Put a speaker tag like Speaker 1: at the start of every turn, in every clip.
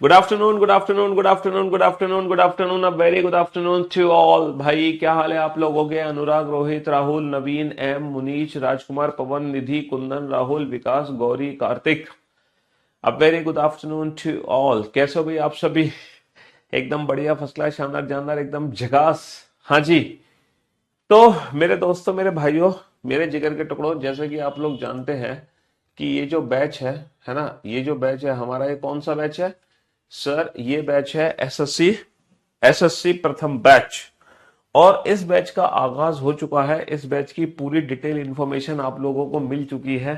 Speaker 1: Good afternoon, good afternoon, good afternoon, good afternoon, good afternoon, a very good afternoon to all. भाई क्या हाल है आप लोगों के? Anurag, Rohit, Rahul, Naveen, M, Munish, Rajkumar, Pawan, Nidhi, Kundan, Rahul, Vikas, Gauri, Kartik, a very good afternoon to all. कैसे हो भाई आप सभी? एकदम बढ़िया, फर्स्ट क्लास, शानदार जानदार, एकदम झकास। हाँ जी। तो मेरे दोस्तों, मेरे भाइयों, मेरे जिगर के टुकड़ों, जैसे कि आप लोग जानते हैं कि ये जो बैच है ना, ये जो बैच है हमारा, ये कौन सा बैच है सर? ये बैच है एसएससी, एसएससी प्रथम बैच। और इस बैच का आगाज हो चुका है। इस बैच की पूरी डिटेल इंफॉर्मेशन आप लोगों को मिल चुकी है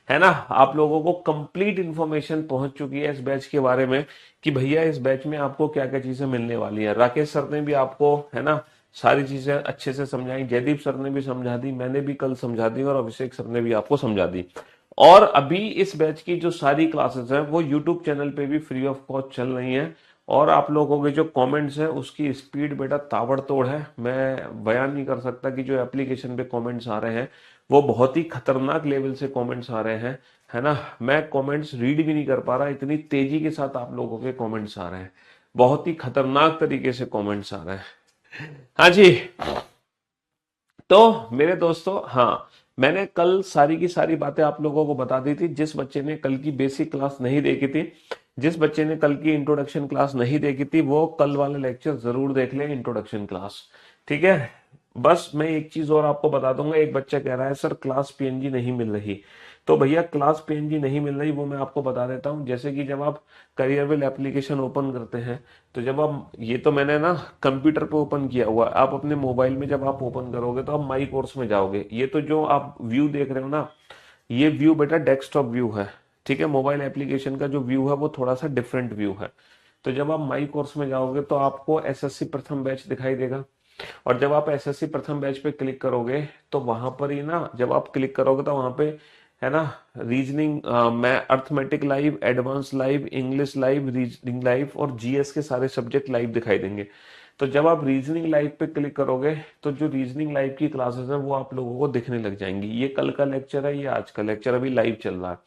Speaker 1: ना? आप लोगों को कंप्लीट इंफॉर्मेशन पहुंच चुकी है इस बैच के बारे में कि भैया इस बैच में आपको क्या क्या चीजें मिलने वाली है। राकेश सर ने भी आपको, है ना, सारी चीजें अच्छे से समझाई। जयदीप सर ने भी समझा दी, मैंने भी कल समझा दी, और अभिषेक सर ने भी आपको समझा दी। और अभी इस बैच की जो सारी क्लासेस हैं वो यूट्यूब चैनल पे भी फ्री ऑफ कॉस्ट चल रही हैं। और आप लोगों के जो कमेंट्स हैं उसकी स्पीड बेटा ताबड़तोड़ है। मैं बयान नहीं कर सकता कि जो एप्लीकेशन पे कमेंट्स आ रहे हैं वो बहुत ही खतरनाक लेवल से कमेंट्स आ रहे हैं, है ना? मैं कमेंट्स रीड भी नहीं कर पा रहा, इतनी तेजी के साथ आप लोगों के कमेंट्स आ रहे हैं। बहुत ही खतरनाक तरीके से कमेंट्स आ रहे हैं। हाँ जी। तो मेरे दोस्तों, हाँ, मैंने कल सारी की सारी बातें आप लोगों को बता दी थी। जिस बच्चे ने कल की बेसिक क्लास नहीं देखी थी, जिस बच्चे ने कल की इंट्रोडक्शन क्लास नहीं देखी थी, वो कल वाला लेक्चर जरूर देख लें, इंट्रोडक्शन क्लास। ठीक है? बस मैं एक चीज और आपको बता दूंगा। एक बच्चा कह रहा है सर क्लास पीएनजी नहीं मिल रही। तो भैया क्लास पीएनजी नहीं मिल रही, वो मैं आपको बता देता हूँ। जैसे कि जब आप करियरविल एप्लीकेशन ओपन करते हैं, तो जब आप, ये तो मैंने ना कंप्यूटर पे ओपन किया हुआ है, आप अपने मोबाइल में जब आप ओपन करोगे तो आप माई कोर्स में जाओगे। ये तो जो आप व्यू देख रहे हो ना, ये व्यू बेटा डेस्कटॉप व्यू है। ठीक है? मोबाइल एप्लीकेशन का जो व्यू है वो थोड़ा सा डिफरेंट व्यू है। तो जब आप माई कोर्स में जाओगे तो आपको एसएससी प्रथम बैच दिखाई देगा। और जब आप एसएससी प्रथम बैच पे क्लिक करोगे तो वहां पर ही ना, जब आप क्लिक करोगे तो वहां पे, है ना, रीजनिंग, मैं arithmetic live, advance live, English live, reasoning live और जीएस के सारे सब्जेक्ट लाइव दिखाई देंगे। तो जब आप रीजनिंग लाइव पे क्लिक करोगे तो जो रीजनिंग लाइव की क्लासेस हैं वो आप लोगों को दिखने लग जाएंगी। ये कल का लेक्चर है, ये आज का लेक्चर अभी लाइव चल रहा है।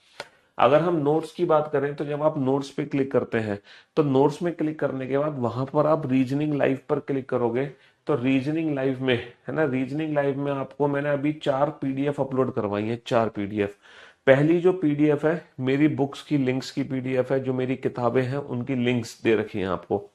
Speaker 1: अगर हम नोट्स की बात करें तो जब आप नोट्स पे क्लिक करते हैं तो नोट्स में क्लिक करने के बाद वहां पर आप रीजनिंग लाइव पर क्लिक करोगे। तो रीजनिंग लाइव में, है ना, रीजनिंग लाइव में आपको मैंने अभी 4 पीडीएफ अपलोड करवाई है, 4 पीडीएफ। पहली जो पीडीएफ है मेरी बुक्स की लिंक्स की पीडीएफ है, जो मेरी किताबें हैं उनकी लिंक्स दे रखी हैं आपको।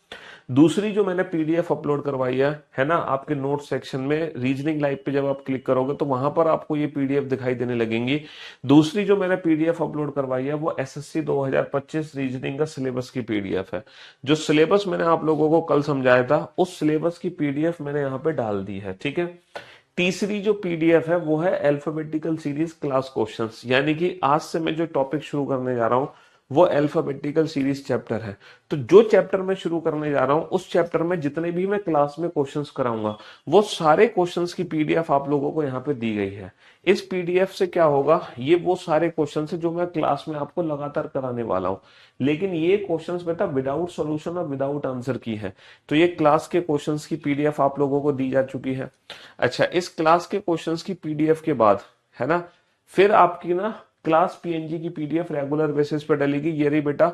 Speaker 1: दूसरी जो मैंने पीडीएफ अपलोड करवाई है ना, आपके नोट सेक्शन में रीजनिंग लाइव पे जब आप क्लिक करोगे तो वहां पर आपको ये पीडीएफ दिखाई देने लगेंगी। दूसरी जो मैंने पीडीएफ अपलोड करवाई है वो एसएससी 2025 रीजनिंग का सिलेबस की पीडीएफ है। जो सिलेबस मैंने आप लोगों को कल समझाया था उस सिलेबस की पीडीएफ मैंने यहाँ पे डाल दी है। ठीक है? तीसरी जो पीडीएफ है वो है अल्फाबेटिकल सीरीज क्लास क्वेश्चंस, यानी कि आज से मैं जो टॉपिक शुरू करने जा रहा हूं वो अल्फाबेटिकल सीरीज चैप्टर है। तो जो चैप्टर मैं शुरू करने जा रहा हूं उस चैप्टर में जितने भी मैं क्लास में क्वेश्चंस कराऊंगा वो सारे क्वेश्चंस की पीडीएफ आप लोगों को यहाँ पे दी गई है। इस पीडीएफ से क्या होगा, ये वो सारे क्वेश्चन है जो मैं क्लास में आपको लगातार कराने वाला हूँ। लेकिन ये क्वेश्चंस बेटा विदाउट सॉल्यूशन और विदाउट आंसर की है। तो ये क्लास के क्वेश्चंस की पीडीएफ आप लोगों को दी जा चुकी है। अच्छा, इस क्लास के क्वेश्चंस की पीडीएफ के बाद, है ना, फिर आपकी ना क्लास पीएनजी की पीडीएफ रेगुलर बेसिस पे डलेगी। ये रही बेटा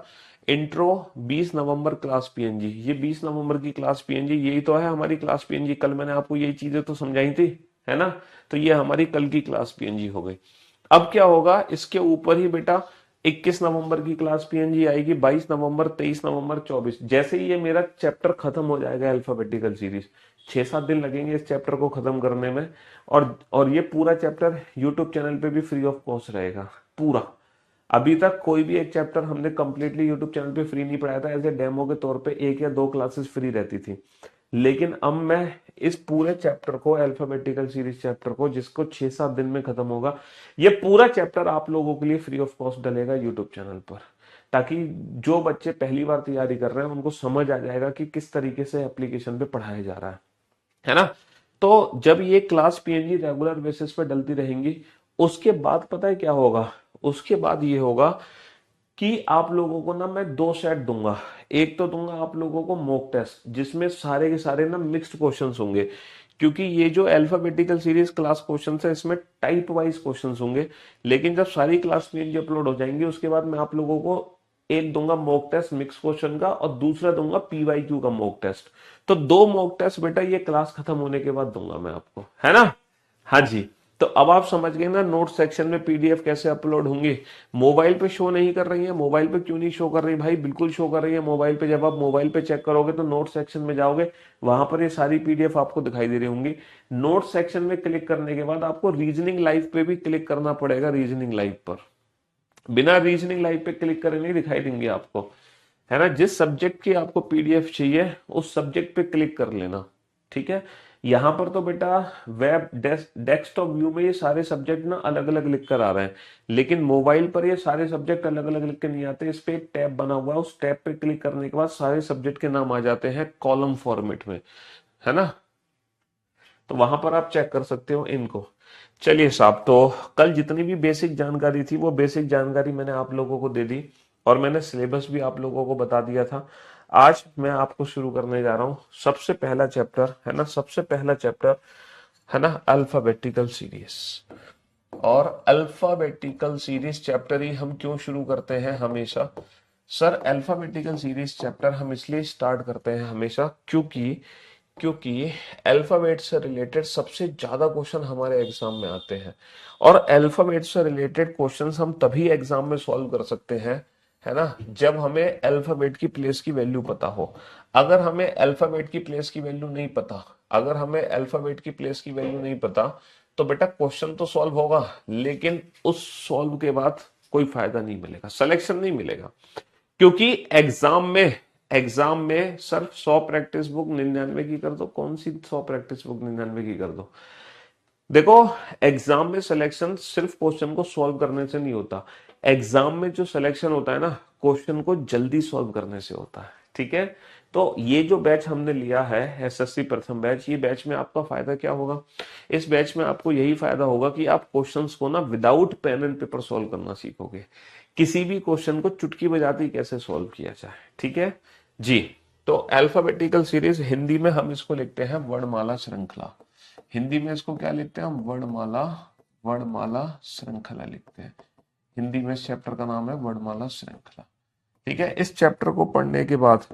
Speaker 1: इंट्रो 20 नवंबर क्लास पीएनजी। ये 20 नवंबर की क्लास पीएनजी, यही तो है हमारी क्लास पीएनजी। कल मैंने आपको यही चीजें तो समझाई थी, है ना? तो ये हमारी कल की क्लास पीएनजी हो गई। अब क्या होगा, इसके ऊपर ही बेटा 21 नवंबर की क्लास पीएनजी आएगी, 22 नवंबर, 23 नवंबर, 24। जैसे ही ये मेरा चैप्टर खत्म हो जाएगा अल्फाबेटिकल सीरीज, 6-7 दिन लगेंगे इस चैप्टर को खत्म करने में। और ये पूरा चैप्टर यूट्यूब चैनल पे भी फ्री ऑफ कॉस्ट रहेगा पूरा। अभी तक कोई भी एक चैप्टर हमने कंप्लीटली यूट्यूब चैनल पे फ्री नहीं पढ़ाया था। एज ए डेमो के तौर पे 1 या 2 क्लासेस फ्री रहती थी। लेकिन अब मैं इस पूरे चैप्टर को, अल्फाबेटिकल सीरीज चैप्टर को, जिसको 6-7 दिन में खत्म होगा, ये पूरा चैप्टर आप लोगों के लिए फ्री ऑफ कॉस्ट डलेगा यूट्यूब चैनल पर। ताकि जो बच्चे पहली बार तैयारी कर रहे हैं उनको समझ आ जाएगा कि किस तरीके से एप्लीकेशन पे पढ़ाया जा रहा है ना? तो जब ये क्लास पीएनजी रेगुलर बेसिस पे डलती रहेंगी, उसके बाद पता है क्या होगा? उसके बाद ये होगा कि आप लोगों को ना मैं 2 सेट दूंगा। एक तो दूंगा आप लोगों को मॉक टेस्ट, जिसमें सारे के सारे ना मिक्स्ड क्वेश्चंस होंगे। क्योंकि ये जो अल्फाबेटिकल सीरीज क्लास क्वेश्चंस है इसमें टाइप वाइज क्वेश्चंस होंगे। लेकिन जब सारी क्लास पीएनजी अपलोड हो जाएंगी उसके बाद मैं आप लोगों को एक दूंगा मॉक टेस्ट मिक्स क्वेश्चन का और दूसरा दूंगा पीवाईक्यू का मॉक टेस्ट। तो दो मॉक टेस्ट बेटा ये क्लास खत्म होने के बाद दूंगा मैं आपको, है ना। हाँ जी। तो अब आप समझ गए ना नोट सेक्शन में पीडीएफ कैसे अपलोड होंगे। मोबाइल पे शो नहीं कर रही है, मोबाइल पे क्यों नहीं शो कर रही भाई, बिल्कुल शो कर रही है मोबाइल पे। जब आप मोबाइल पे चेक करोगे तो नोट सेक्शन में जाओगे, वहां पर ये सारी पीडीएफ आपको दिखाई दे रही होंगी। नोट सेक्शन में क्लिक करने के बाद आपको रीजनिंग लाइव पे भी क्लिक करना पड़ेगा, रीजनिंग लाइव पर। बिना रीजनिंग लाइव पे क्लिक करे नहीं दिखाई देंगे आपको, है ना। जिस सब्जेक्ट की आपको पीडीएफ चाहिए उस सब्जेक्ट पे क्लिक कर लेना, ठीक है। यहां पर तो बेटा वेब डेस्कटॉप व्यू में ये सारे सब्जेक्ट ना अलग अलग लिख कर आ रहे हैं, लेकिन मोबाइल पर ये सारे सब्जेक्ट अलग अलग लिख के नहीं आते। इस पे एक टैब बना हुआ है, उस टैब पे क्लिक करने के बाद सारे सब्जेक्ट के नाम आ जाते हैं कॉलम फॉर्मेट में, है ना। तो वहां पर आप चेक कर सकते हो इनको। चलिए साहब, तो कल जितनी भी बेसिक जानकारी थी वो बेसिक जानकारी मैंने आप लोगों को दे दी और मैंने सिलेबस भी आप लोगों को बता दिया था। आज मैं आपको शुरू करने जा रहा हूं सबसे पहला चैप्टर, है ना, सबसे पहला चैप्टर, है ना, अल्फाबेटिकल सीरीज। और अल्फाबेटिकल सीरीज चैप्टर ही हम क्यों शुरू करते हैं हमेशा। सर अल्फाबेटिकल सीरीज चैप्टर हम इसलिए स्टार्ट करते हैं हमेशा क्योंकि क्योंकि अल्फाबेट से रिलेटेड सबसे ज्यादा क्वेश्चन हमारे एग्जाम में आते हैं। और अल्फाबेट से रिलेटेड क्वेश्चंस हम तभी एग्जाम में सॉल्व कर सकते हैं, है ना, जब हमें अल्फाबेट की प्लेस की वैल्यू पता हो। अगर हमें अल्फाबेट की प्लेस की वैल्यू नहीं पता, अगर हमें अल्फाबेट की प्लेस की वैल्यू नहीं पता, तो बेटा क्वेश्चन तो सॉल्व होगा लेकिन उस सॉल्व के बाद कोई फायदा नहीं मिलेगा, सिलेक्शन नहीं मिलेगा। क्योंकि एग्जाम में सर 100 प्रैक्टिस बुक 99 की कर दो, कौन सी 100 प्रैक्टिस बुक 99 की कर दो। देखो, एग्जाम में सिलेक्शन सिर्फ क्वेश्चन को सॉल्व करने से नहीं होता। एग्जाम में जो सिलेक्शन होता है ना, क्वेश्चन को जल्दी सॉल्व करने से होता है, ठीक है। तो ये जो बैच हमने लिया है एसएससी प्रथम बैच, ये बैच में आपका फायदा क्या होगा। इस बैच में आपको यही फायदा होगा कि आप क्वेश्चंस को ना without pen and paper solve करना सीखोगे। किसी भी क्वेश्चन को चुटकी बजाते ही कैसे सॉल्व किया जाए, ठीक है जी। तो अल्फाबेटिकल सीरीज हिंदी में हम इसको लिखते हैं वर्णमाला श्रृंखला। हिंदी में इसको क्या लिखते हैं हम, वर्णमाला, वर्णमाला श्रृंखला लिखते हैं। हिंदी में इस चैप्टर का नाम है वर्णमाला श्रृंखला, ठीक है। इस चैप्टर को पढ़ने के बाद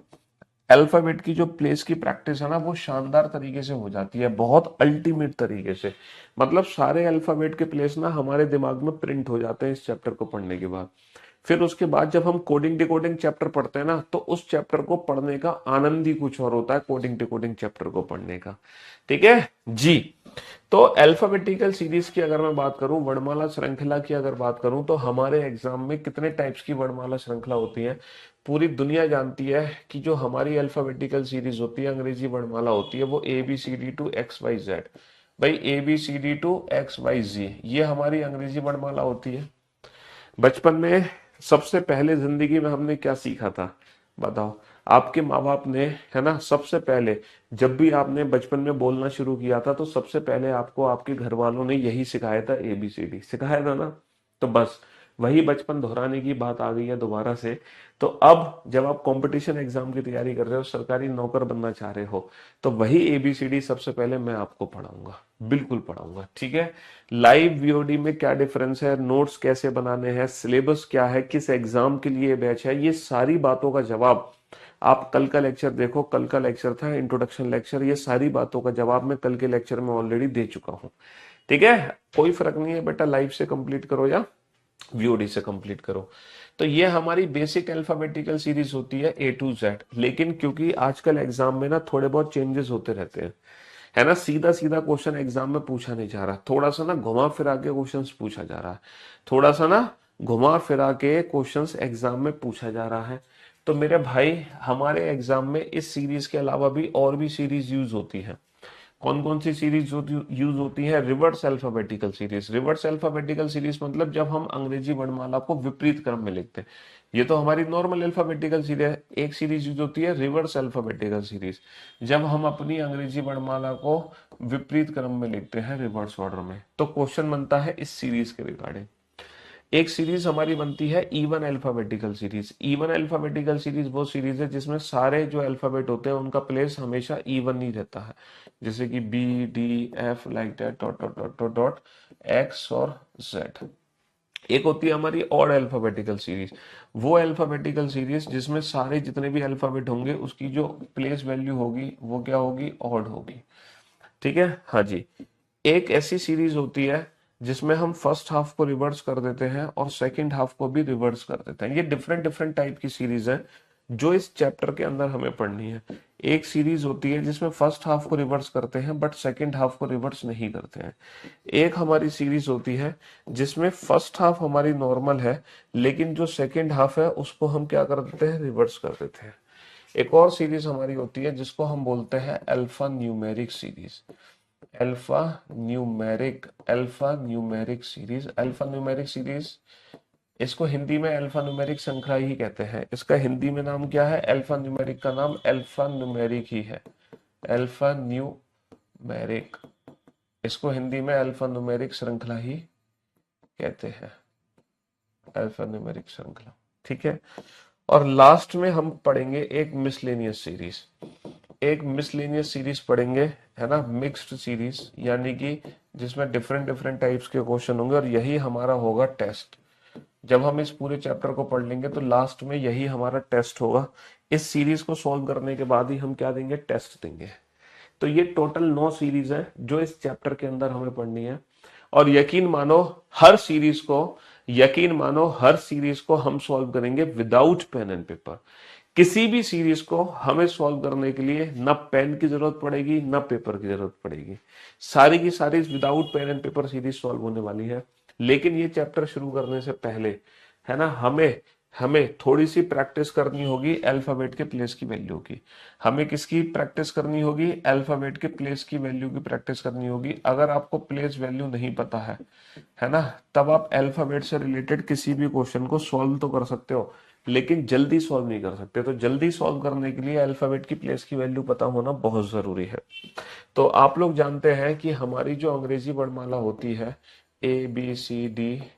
Speaker 1: अल्फाबेट की जो प्लेस की प्रैक्टिस है ना वो शानदार तरीके से हो जाती है, बहुत अल्टीमेट तरीके से। मतलब सारे अल्फाबेट के प्लेस ना हमारे दिमाग में प्रिंट हो जाते हैं इस चैप्टर को पढ़ने के बाद। फिर उसके बाद जब हम कोडिंग डिकोडिंग चैप्टर पढ़ते हैं ना, तो उस चैप्टर को पढ़ने का आनंद ही कुछ और होता है, कोडिंग डिकोडिंग चैप्टर को पढ़ने का, ठीक है जी। तो अल्फाबेटिकल सीरीज की अगर मैं बात करूं, वर्णमाला श्रृंखला की अगर बात करूं, तो हमारे एग्जाम में कितने टाइप्स की वर्णमाला श्रृंखला होती है पूरी दुनिया जानती है कि जो हमारी अल्फाबेटिकल सीरीज होती है, अंग्रेजी वर्णमाला होती है, वो ABCD टू XYZ। भाई ABCD टू XYZ ये हमारी अंग्रेजी वर्णमाला होती है। बचपन में सबसे पहले जिंदगी में हमने क्या सीखा था बताओ। आपके माँ बाप ने, है ना, सबसे पहले जब भी आपने बचपन में बोलना शुरू किया था तो सबसे पहले आपको आपके घर वालों ने यही सिखाया था, ABCD सिखाया था ना। तो बस वही बचपन दोहराने की बात आ गई है दोबारा से। तो अब जब आप कंपटीशन एग्जाम की तैयारी कर रहे हो, सरकारी नौकर बनना चाह रहे हो, तो वही ABCD सबसे पहले मैं आपको पढ़ाऊंगा, बिल्कुल पढ़ाऊंगा, ठीक है। लाइव VOD में क्या डिफरेंस है, नोट्स कैसे बनाने हैं, सिलेबस क्या है, किस एग्जाम के लिए बैच है, ये सारी बातों का जवाब आप कल का लेक्चर देखो। कल का लेक्चर था इंट्रोडक्शन लेक्चर, ये सारी बातों का जवाब मैं कल के लेक्चर में ऑलरेडी दे चुका हूं, ठीक है। कोई फर्क नहीं है बेटा, लाइव से कंप्लीट करो या VOD से कंप्लीट करो। तो ये हमारी बेसिक अल्फाबेटिकल सीरीज होती है A to Z। लेकिन क्योंकि आजकल एग्जाम में ना थोड़े बहुत चेंजेस होते रहते हैं, है ना, सीधा सीधा क्वेश्चन एग्जाम में पूछा नहीं जा रहा, थोड़ा सा ना घुमा फिरा के क्वेश्चंस पूछा जा रहा है, थोड़ा सा ना घुमा फिरा के क्वेश्चंस एग्जाम में पूछा जा रहा है। तो मेरे भाई हमारे एग्जाम में इस सीरीज के अलावा भी और भी सीरीज यूज होती है। कौन कौन सी सीरीज यूज होती है, reverse alphabetical series. Reverse alphabetical series मतलब जब हम अंग्रेजी वर्णमाला को विपरीत क्रम में लिखते हैं। ये तो हमारी नॉर्मल अल्फाबेटिकल सीरीज है, एक सीरीज यूज होती है रिवर्स अल्फाबेटिकल सीरीज, जब हम अपनी अंग्रेजी वर्णमाला को विपरीत क्रम में लिखते हैं, रिवर्स ऑर्डर में। तो क्वेश्चन बनता है इस सीरीज के रिगार्डिंग। एक सीरीज हमारी बनती है even alphabetical series. Even alphabetical series वो सीरीज है जिसमें सारे जो अल्फाबेट होते हैं उनका प्लेस हमेशा इवन ही रहता है, जैसे कि B D F like that dot dot dot dot dot X और Z। एक होती है हमारी ऑड अल्फाबेटिकल सीरीज, वो अल्फाबेटिकल सीरीज जिसमें सारे जितने भी अल्फाबेट होंगे उसकी जो प्लेस वैल्यू होगी वो क्या होगी, ऑड होगी। ठीक है, हाँ जी। एक ऐसी सीरीज होती है जिसमें हम फर्स्ट हाफ को रिवर्स कर देते हैं और सेकंड हाफ को भी रिवर्स कर देते हैं। ये डिफरेंट डिफरेंट टाइप की सीरीज है जो इस चैप्टर के अंदर हमें पढ़नी है। एक सीरीज होती है जिसमें फर्स्ट हाफ को रिवर्स करते हैं बट सेकंड हाफ को रिवर्स नहीं करते हैं। एक हमारी सीरीज होती है जिसमें फर्स्ट हाफ हमारी नॉर्मल है लेकिन जो सेकंड हाफ है उसको हम क्या कर देते हैं, रिवर्स कर देते हैं। एक और सीरीज हमारी होती है जिसको हम बोलते हैं alpha numeric series. Alpha numeric series, alpha numeric series, इसको हिंदी में अल्फा न्यूमेरिक श्रृंखला ही कहते हैं। इसका हिंदी में नाम क्या है, अल्फा न्यूमेरिक का नाम अल्फा न्यूमेरिक ही है, अल्फा न्यूमेरिक। इसको हिंदी में अल्फा न्यूमेरिक श्रृंखला ही कहते हैं, अल्फा न्यूमेरिक श्रृंखला। ठीक है, और लास्ट में हम पढ़ेंगे एक मिसलेनियस सीरीज, एक मिसलेनियस सीरीज पढ़ेंगे, है ना, मिक्स्ड सीरीज, यानी कि जिसमें डिफरेंट डिफरेंट टाइप्स के क्वेश्चन होंगे और यही हमारा होगा टेस्ट। जब हम इस पूरे चैप्टर को पढ़ लेंगे तो लास्ट में यही हमारा टेस्ट होगा। इस सीरीज को सॉल्व करने के बाद ही हम क्या देंगे, टेस्ट देंगे। तो ये टोटल 9 सीरीज है जो इस चैप्टर के अंदर हमें पढ़नी है। और यकीन मानो हर सीरीज को, यकीन मानो हर सीरीज को हम सॉल्व करेंगे विदाउट पेन एंड पेपर। किसी भी सीरीज को हमें सॉल्व करने के लिए ना पेन की जरूरत पड़ेगी ना पेपर की जरूरत पड़ेगी, सारी की सारी without pen and paper series solve होने वाली है। लेकिन ये चैप्टर शुरू करने से पहले, है ना, हमें हमें थोड़ी सी प्रैक्टिस करनी होगी अल्फाबेट के प्लेस की वैल्यू की। हमें किसकी प्रैक्टिस करनी होगी, अल्फाबेट के प्लेस की वैल्यू की प्रैक्टिस करनी होगी। अगर आपको प्लेस वैल्यू नहीं पता है ना, तब आप अल्फाबेट से रिलेटेड किसी भी क्वेश्चन को सॉल्व तो कर सकते हो लेकिन जल्दी सॉल्व नहीं कर सकते। तो जल्दी सॉल्व करने के लिए अल्फाबेट की प्लेस की वैल्यू पता होना बहुत जरूरी है। तो आप लोग जानते हैं कि हमारी जो अंग्रेजी वर्णमाला होती है, ABCDEFGH,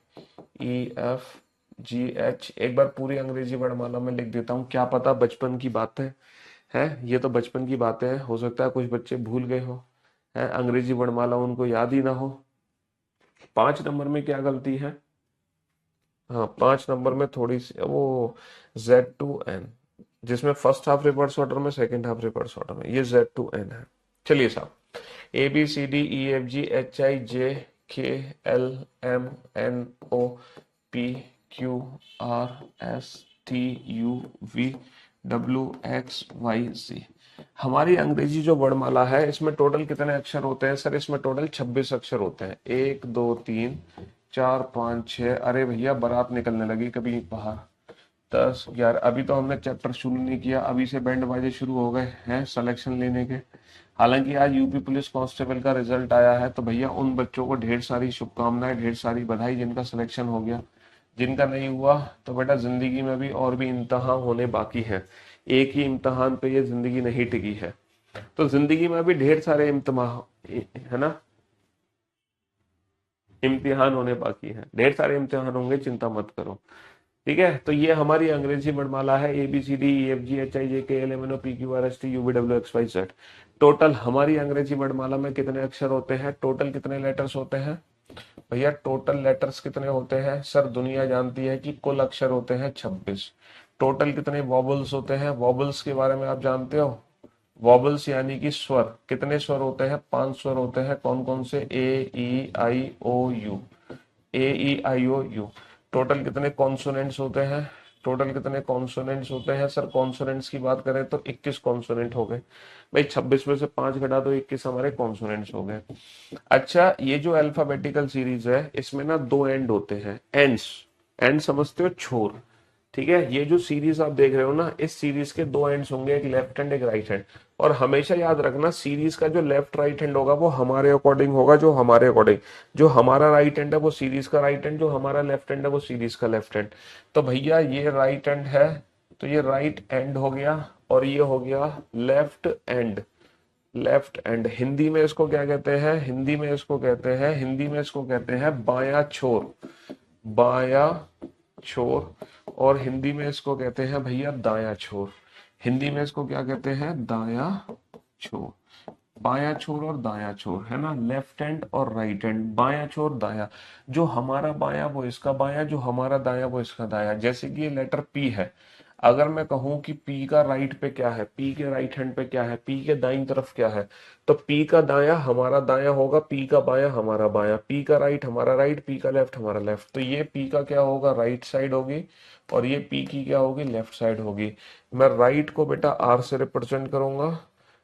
Speaker 1: एक बार पूरी अंग्रेजी वर्णमाला में लिख देता हूँ, क्या पता बचपन की बातें हैं, ये तो बचपन की बातें हैं, हो सकता है कुछ बच्चे भूल गए हो, है अंग्रेजी वर्णमाला उनको याद ही ना हो। 5 नंबर में क्या गलती है, हाँ 5 नंबर में थोड़ी सी वो Z2N, जिसमें फर्स्ट हाफ रिवर्स ऑर्डर में सेकंड हाफ रिवर्स ऑर्डर में, ये Z2N है। चलिए साहब, ABCDEFGHKLMNOPQRSTUVWXYZ, हमारी अंग्रेजी जो वर्णमाला है इसमें टोटल कितने अक्षर होते हैं सर, इसमें टोटल 26 अक्षर होते हैं। 1 2 3 4 5 6, अरे भैया बारात निकलने लगी कभी बाहर। 10 11, अभी तो हमने चैप्टर शुरू नहीं किया, अभी से बैंड बाजे शुरू हो गए हैं सिलेक्शन लेने के। हालांकि आज यूपी पुलिस कांस्टेबल का रिजल्ट आया है तो भैया उन बच्चों को ढेर सारी शुभकामनाएं, ढेर सारी बधाई जिनका सिलेक्शन हो गया। जिनका नहीं हुआ तो बेटा जिंदगी में भी और भी इम्तहान होने बाकी हैं, एक ही इम्तहान पे ये जिंदगी नहीं टिकी है। तो जिंदगी में भी ढेर सारे इम्तिहान, है ना, इम्तिहान होने बाकी हैं, ढेर सारे इम्तिहान होंगे, चिंता मत करो। ठीक है, तो ये हमारी अंग्रेजी वर्णमाला है ABCDEFGHIJKLMNOPQRSTUVWXYZ। टोटल हमारी अंग्रेजी वर्णमाला में कितने अक्षर होते हैं, टोटल कितने लेटर्स होते हैं भैया, टोटल लेटर्स कितने होते हैं सर, दुनिया जानती है कि कुल अक्षर होते हैं 26। टोटल कितने वॉबल्स होते हैं, वॉबल्स के बारे में आप जानते हो, वॉबल्स यानी कि स्वर, कितने स्वर होते हैं, 5 स्वर होते हैं। कौन कौन से, A E I O U, AEIOU। Total कितने कॉन्सोनेंट्स होते हैं, टोटल कितने कॉन्सोनेंट्स होते हैं सर, कॉन्सोनेंट्स की बात करें तो 21 कॉन्सोनेंट हो गए। भाई 26 में से 5 घटा दो, 21 हमारे कॉन्सोनेंट्स हो गए। अच्छा, ये जो अल्फाबेटिकल सीरीज है इसमें ना 2 एंड होते हैं, एंड्स, एंड समझते हो, छोर। ठीक है, ये जो सीरीज आप देख रहे हो ना, इस सीरीज के 2 एंड्स होंगे, एक लेफ्ट हैंड एक राइट हैंड। और हमेशा याद रखना सीरीज का जो लेफ्ट राइट हैंड होगा वो हमारे अकॉर्डिंग होगा, जो हमारे अकॉर्डिंग, जो हमारा राइट हैंड है वो सीरीज का राइट हैंड, जो हमारा लेफ्ट हैंड है वो सीरीज का लेफ्ट हैंड। तो भैया ये राइट हैंड है तो ये राइट एंड हो गया और ये हो गया left and. Left and Hindi में इसको क्या कहते हैं, हिंदी में इसको कहते हैं, हिंदी में इसको कहते हैं बायां छोर, बायां छोर। और हिंदी में इसको कहते हैं भैया दायां छोर, हिंदी में इसको क्या कहते हैं, दायां छोर, बायां छोर और दायां छोर, है ना, लेफ्ट हैंड और राइट हैंड, बायां छोर दायां, जो हमारा बायां वो इसका बायां, जो हमारा दायां वो इसका दायां। जैसे कि ये लेटर पी है, अगर मैं कहूं कि पी का राइट पे क्या है, पी के राइट हैंड पे क्या है, पी के दाईं तरफ क्या है, तो पी का दायां हमारा दायां होगा, पी का बायां हमारा बायां, पी का राइट हमारा राइट, पी का लेफ्ट हमारा लेफ्ट। तो ये पी का क्या होगा, राइट साइड होगी, और ये पी की क्या होगी, लेफ्ट साइड होगी। मैं राइट को बेटा आर से रिप्रेजेंट करूंगा,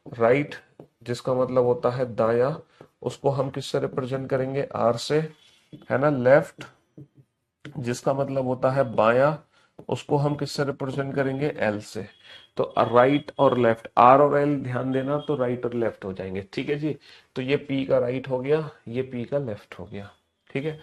Speaker 1: राइट जिसका मतलब होता है दायां, उसको हम किससे रिप्रेजेंट करेंगे, आर से, है ना। लेफ्ट जिसका मतलब होता है बायां, उसको हम किससे रिप्रेजेंट करेंगे, एल से। तो राइट और लेफ्ट, आर और एल ध्यान देना, तो राइट और लेफ्ट हो जाएंगे, ठीक है जी। तो ये पी का राइट हो गया, ये पी का लेफ्ट हो गया, ठीक है।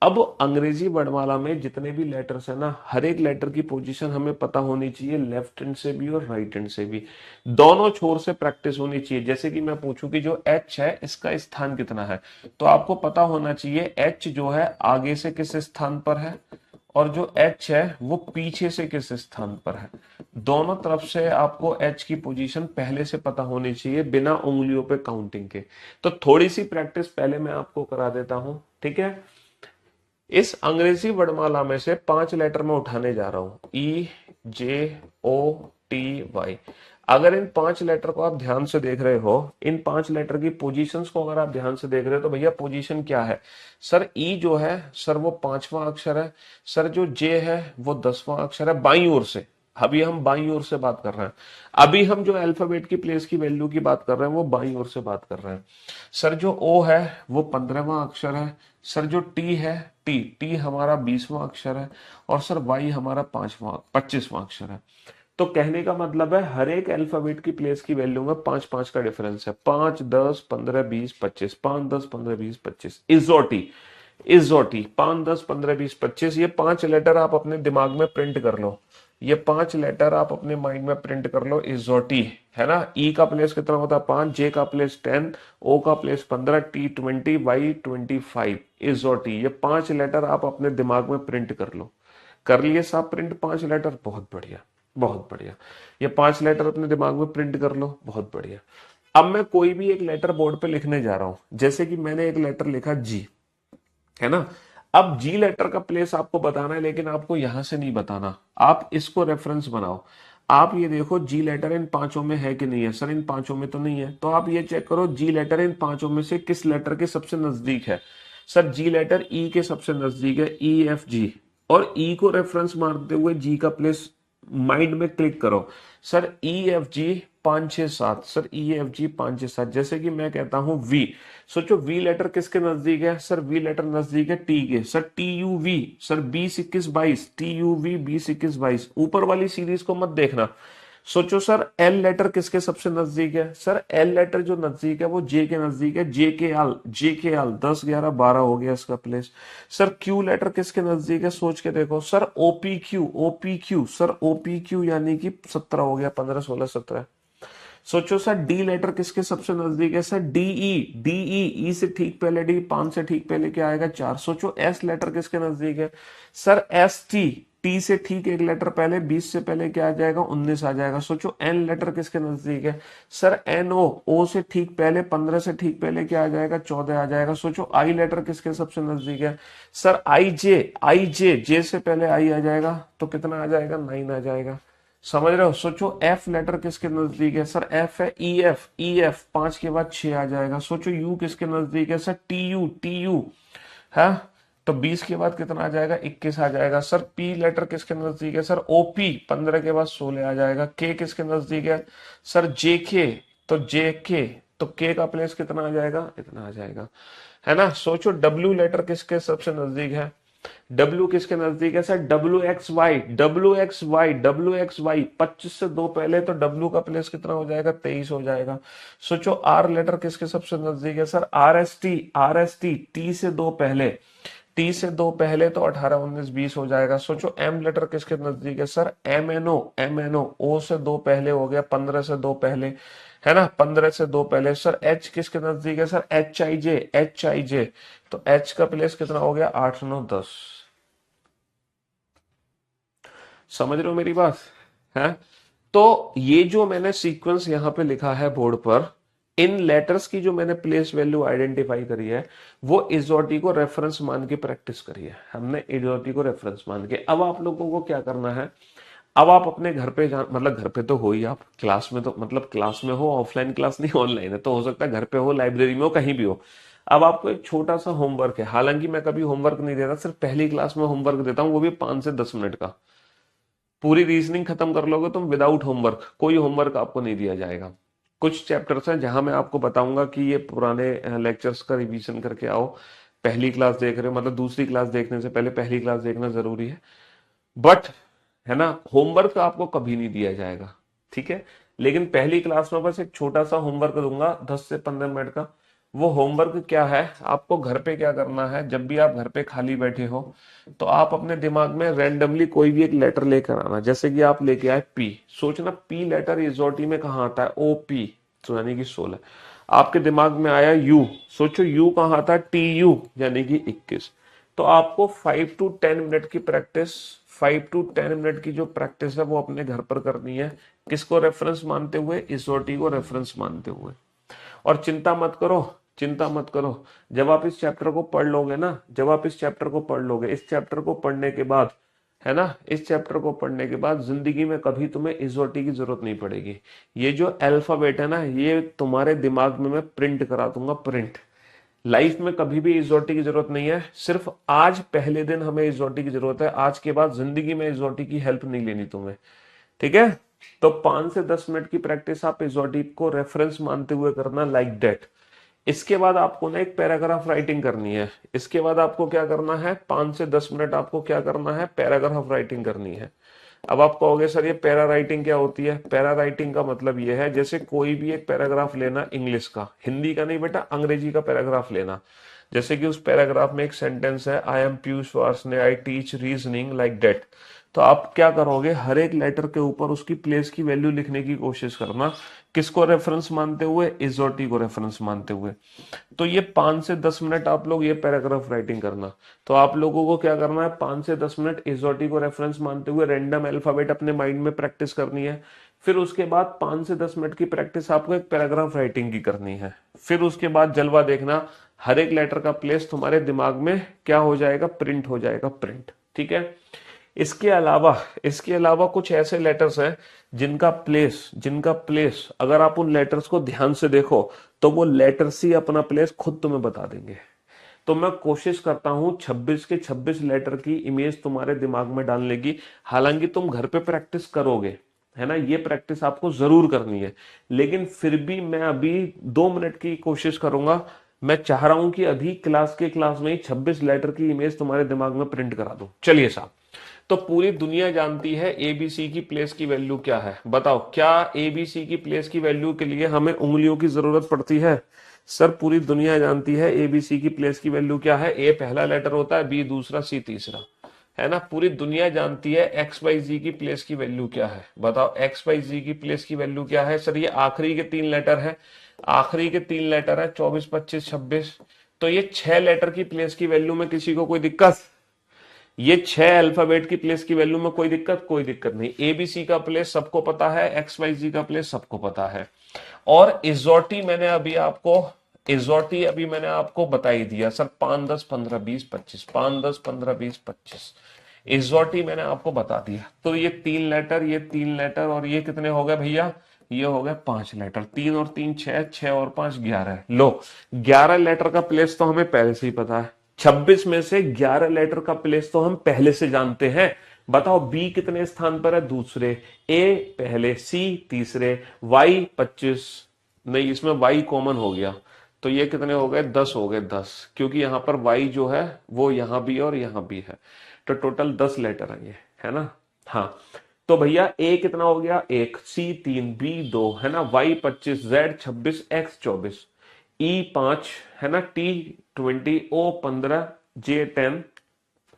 Speaker 1: अब अंग्रेजी वर्णमाला में जितने भी लेटर्स है ना, हर एक लेटर की पोजीशन हमें पता होनी चाहिए, लेफ्ट हैंड से भी और राइट हैंड से भी, दोनों छोर से प्रैक्टिस होनी चाहिए। जैसे कि मैं पूछूं कि जो एच है इसका स्थान कितना है, तो आपको पता होना चाहिए एच जो है आगे से किस स्थान पर है, और जो एच है वो पीछे से किस स्थान पर है। दोनों तरफ से आपको एच की पोजीशन पहले से पता होनी चाहिए, बिना उंगलियों पे काउंटिंग के। तो थोड़ी सी प्रैक्टिस पहले मैं आपको करा देता हूं, ठीक है। इस अंग्रेजी वर्णमाला में से 5 लेटर मैं उठाने जा रहा हूं, ई, जे, ओ, टी, वाई। अगर इन 5 लेटर को आप ध्यान से देख रहे हो, इन 5 लेटर की पोजीशंस को अगर आप ध्यान से देख रहे हो, तो भैया पोजीशन क्या है, सर ई जो है सर वो 5वां अक्षर है, सर जो जे है वो 10वां अक्षर है बाईं ओर से। अभी हम बाईं ओर से बात कर रहे हैं, अभी हम जो अल्फाबेट की प्लेस की वैल्यू की बात कर रहे हैं वो बाईं ओर से बात कर रहे हैं। सर जो ओ है वो 15वां अक्षर है, सर जो टी है, टी टी हमारा 20वां अक्षर है, और सर वाई हमारा 25वां अक्षर है। तो कहने का मतलब है हर एक अल्फाबेट की प्लेस की वैल्यू में 5 5 का डिफरेंस है, 5 10 15 20 25, 5 10 15 20 25, इजोटी, इजोटी 5 10 15 20 25। ये 5 लेटर आप अपने दिमाग में प्रिंट कर लो, ये 5 लेटर आप अपने माइंड में प्रिंट कर लो, इजोटी, है ना। ई का प्लेस कितना होता है 5, जे का प्लेस 10, ओ का प्लेस 15, टी 20, वाई 25, इजोटी। ये 5 लेटर आप अपने दिमाग में प्रिंट कर लो। कर लिए साहब प्रिंट 5 लेटर, बहुत बढ़िया, बहुत बढ़िया। ये 5 लेटर अपने दिमाग में प्रिंट कर लो, बहुत बढ़िया। अब मैं कोई भी एक लेटर बोर्ड पे लिखने जा रहा हूं, जैसे कि मैंने एक लेटर लिखा जी, है ना। अब जी लेटर का प्लेस आपको बताना है, लेकिन आपको यहां से नहीं बताना, आप इसको रेफरेंस बनाओ। आप ये देखो जी लेटर इन 5 में है कि नहीं है, सर इन 5 में तो नहीं है, तो आप ये चेक करो जी लेटर इन 5 में से किस लेटर के सबसे नजदीक है। सर जी लेटर ई के सबसे नजदीक है, ई एफ जी, और ई को रेफरेंस मारते हुए जी का प्लेस माइंड में क्लिक करो। Sir E F G 5 6 7, sir E F G 5 6 7। जैसे कि मैं कहता हूं वी, सोचो वी लेटर किसके नजदीक है, सर वी लेटर नजदीक है T K, sir T U V, sir 20 21 22, T U V 20 21 22। ऊपर वाली सीरीज को मत देखना। सोचो सर एल लेटर किसके सबसे नजदीक है, सर एल लेटर जो नजदीक है वो जे के नजदीक है, जे के एल, जे के एल 10 11 12 हो गया इसका प्लेस। सर क्यू लेटर किसके नजदीक है, सोच के देखो, sir OP Q, OP Q, sir OP Q यानी कि 17 हो गया, 15 16 17। सोचो सर डी लेटर किसके सबसे नजदीक है, सर डीई, डीई, ई से ठीक पहले डी, 5 से ठीक पहले क्या आएगा 4। सोचो एस लेटर किसके नजदीक है, सर एस टी, टी से ठीक एक लेटर पहले, 20 से पहले क्या आ जाएगा 19 आ जाएगा। सोचो एन लेटर किसके नजदीक है, सर एन ओ, ओ से ठीक पहले 15 से ठीक पहले क्या आ जाएगा 14 आ जाएगा। सोचो आई लेटर किसके सबसे नजदीक है, सर आई जे, आई जे, जे से पहले आई आ जाएगा तो कितना आ जाएगा 9 आ जाएगा। समझ रहे हो। सोचो एफ लेटर किसके नजदीक है, सर एफ है ई एफ, ई एफ 5 के बाद 6 आ जाएगा। सोचो यू किसके नजदीक है, sir T you, T U है, तो 20 के बाद कितना आ जाएगा 21 आ जाएगा। सर पी लेटर किसके नजदीक है, सर ओपी 15 के बाद 16 आ जाएगा। के किसके नजदीक है, सर जे के, तो जे के, तो के का प्लेस कितना आ जाएगा, इतना आ जाएगा, है ना। सोचो डब्ल्यू लेटर किसके सबसे नजदीक है, डब्ल्यू किसके नजदीक है, sir W X Y, W X Y, W X Y 25 से 2 पहले, तो डब्ल्यू का प्लेस कितना हो जाएगा 23 हो जाएगा। सोचो आर लेटर किसके सबसे नजदीक है, sir R S T, R S T, T से 2 पहले, टी से 2 पहले तो 18 19 20 हो जाएगा। सोचो एम लेटर किसके नजदीक है, sir M N O, M N O से 2 पहले हो गया, 15 से 2 पहले, है ना, 15 से 2 पहले। सर एच किसके नजदीक है, sir H I J, H I J, तो एच का प्लेस कितना हो गया 8 9 10। समझ रहे हो मेरी बात, है। तो ये जो मैंने सीक्वेंस यहां पे लिखा है बोर्ड पर, इन लेटर्स की जो मैंने प्लेस वैल्यू आइडेंटिफाई करी है वो इजोटी को रेफरेंस मान के प्रैक्टिस करी है हमने, इजोटी को रेफरेंस मान के। अब आप लोगों को क्या करना है, अब आप अपने घर पे मतलब घर पे तो हो ही, आप क्लास में तो मतलब क्लास में हो, ऑफलाइन क्लास नहीं ऑनलाइन है, तो हो सकता है घर पे हो, लाइब्रेरी में हो, कहीं भी हो। अब आपको एक छोटा सा होमवर्क है, हालांकि मैं कभी होमवर्क नहीं देता, सिर्फ पहली क्लास में होमवर्क देता हूँ, वो भी 5 से 10 मिनट का। पूरी रीजनिंग खत्म कर लोगे तुम विदाउट होमवर्क, कोई होमवर्क आपको नहीं दिया जाएगा। कुछ चैप्टर्स हैं जहां मैं आपको बताऊंगा कि ये पुराने लेक्चर्स का रिवीजन करके आओ। पहली क्लास देख रहे हो मतलब दूसरी क्लास देखने से पहले पहली क्लास देखना जरूरी है। बट है ना, होमवर्क आपको कभी नहीं दिया जाएगा, ठीक है। लेकिन पहली क्लास में बस एक छोटा सा होमवर्क दूंगा 10 से 15 मिनट का। वो होमवर्क क्या है, आपको घर पे क्या करना है, जब भी आप घर पे खाली बैठे हो तो आप अपने दिमाग में रैंडमली कोई भी एक लेटर लेकर आना। जैसे कि आप लेके आए पी, सोचना पी लेटर इजोटी में कहाँ आता है, ओ पी, तो यानी कि 16। आपके दिमाग में आया यू, सोचो यू कहाँ आता है, टी यू यानी कि 21। तो आपको 5 to 10 मिनट की प्रैक्टिस, 5 to 10 मिनट की जो प्रैक्टिस है वो अपने घर पर करनी है। किसको रेफरेंस मानते हुए, इसोटी को रेफरेंस मानते हुए। और चिंता मत करो, चिंता मत करो, जब आप इस चैप्टर को पढ़ लोगे ना, जब आप इस चैप्टर को पढ़ लोगे, इस चैप्टर को पढ़ने के बाद, है ना, इस चैप्टर को पढ़ने के बाद जिंदगी में कभी तुम्हें इसोटी की जरूरत नहीं पड़ेगी। ये जो अल्फाबेट है ना, ये तुम्हारे दिमाग में मैं प्रिंट करा दूंगा, प्रिंट। लाइफ में कभी भी इजोटी की जरूरत नहीं है, सिर्फ आज पहले दिन हमें इजोटी की जरूरत है, आज के बाद जिंदगी में इजोटी की हेल्प नहीं लेनी तुम्हें, ठीक है। तो 5 से 10 मिनट की प्रैक्टिस आप इजोटी को रेफरेंस मानते हुए करना, लाइक दैट। इसके बाद आपको ना एक पैराग्राफ राइटिंग करनी है। इसके बाद आपको क्या करना है, 5 से 10 मिनट आपको क्या करना है, पैराग्राफ राइटिंग करनी है। अब आप कहोगे सर ये पैरा राइटिंग क्या होती है, पैरा राइटिंग का मतलब ये है जैसे कोई भी एक पैराग्राफ लेना, इंग्लिश का, हिंदी का नहीं बेटा, अंग्रेजी का पैराग्राफ लेना। जैसे कि उस पैराग्राफ में एक सेंटेंस है, I am Piyush Varshney, I teach reasoning, like that. तो आप क्या करोगे, हर एक लेटर के ऊपर उसकी प्लेस की वैल्यू लिखने की कोशिश करना। किसको रेफरेंस मानते हुए, इजोटी को रेफरेंस मानते हुए। तो ये 5 से 10 मिनट आप लोग ये पैराग्राफ राइटिंग करना। तो आप लोगों को क्या करना है, 5 से 10 मिनट इजोटी को रेफरेंस मानते हुए रैंडम अल्फाबेट अपने माइंड में प्रैक्टिस करनी है। फिर उसके बाद 5 से 10 मिनट की प्रैक्टिस आपको एक पैराग्राफ राइटिंग की करनी है। फिर उसके बाद जलवा देखना, हर एक लेटर का प्लेस तुम्हारे दिमाग में क्या हो जाएगा, प्रिंट हो जाएगा, प्रिंट, ठीक है। इसके अलावा कुछ ऐसे लेटर्स हैं जिनका प्लेस अगर आप उन लेटर्स को ध्यान से देखो तो वो लेटर्स ही अपना प्लेस खुद तुम्हें बता देंगे। तो मैं कोशिश करता हूं 26 के 26 लेटर की इमेज तुम्हारे दिमाग में डालने की। हालांकि तुम घर पे प्रैक्टिस करोगे, है ना, ये प्रैक्टिस आपको जरूर करनी है, लेकिन फिर भी मैं अभी 2 मिनट की कोशिश करूंगा। मैं चाह रहा हूं कि अभी क्लास में ही 26 लेटर की इमेज तुम्हारे दिमाग में प्रिंट करा दूं। चलिए साहब, तो पूरी दुनिया जानती है एबीसी की प्लेस की वैल्यू क्या है, बताओ क्या एबीसी की प्लेस की वैल्यू के लिए हमें उंगलियों की जरूरत पड़ती है। सर पूरी दुनिया जानती है एबीसी की प्लेस की वैल्यू क्या है, ए पहला लेटर होता है, बी दूसरा, सी तीसरा, है ना। पूरी दुनिया जानती है एक्स वाई जी की प्लेस की वैल्यू क्या है, बताओ एक्स वाई जी की प्लेस की वैल्यू क्या है। सर ये आखिरी के 3 लेटर है, आखिरी के 3 लेटर है, 24, 25, 26। तो ये 6 लेटर की प्लेस की वैल्यू में किसी को कोई दिक्कत, ये 6 अल्फाबेट की प्लेस की वैल्यू में कोई दिक्कत, कोई दिक्कत नहीं। एबीसी का प्लेस सबको पता है, एक्स वाई जी का प्लेस सबको पता है। और इजोटी अभी मैंने आपको बता ही दिया सर, 5 10 15 20 25, 5 10 15 20 25 इजोटी मैंने आपको बता दिया। तो ये 3 लेटर, ये 3 लेटर, और ये कितने हो गए भैया, ये हो गए 5 लेटर। 3 और 3 6, 6 और 5 11। लो 11 लेटर का प्लेस तो हमें पहले से ही पता है, 26 में से 11 लेटर का प्लेस तो हम पहले से जानते हैं। बताओ बी कितने स्थान पर है, दूसरे, ए पहले, सी तीसरे, वाई 25, नहीं इसमें वाई कॉमन हो गया, तो ये कितने हो गए, 10 हो गए, 10, क्योंकि यहां पर वाई जो है वो यहां भी और यहां भी है। तो टोटल 10 लेटर है ये, है ना। हाँ, तो भैया ए कितना हो गया, 1, सी 3, बी 2, है ना, वाई 25, जेड 26, एक्स 24, ई 5, है ना, टी 20, ओ 15, जे 10।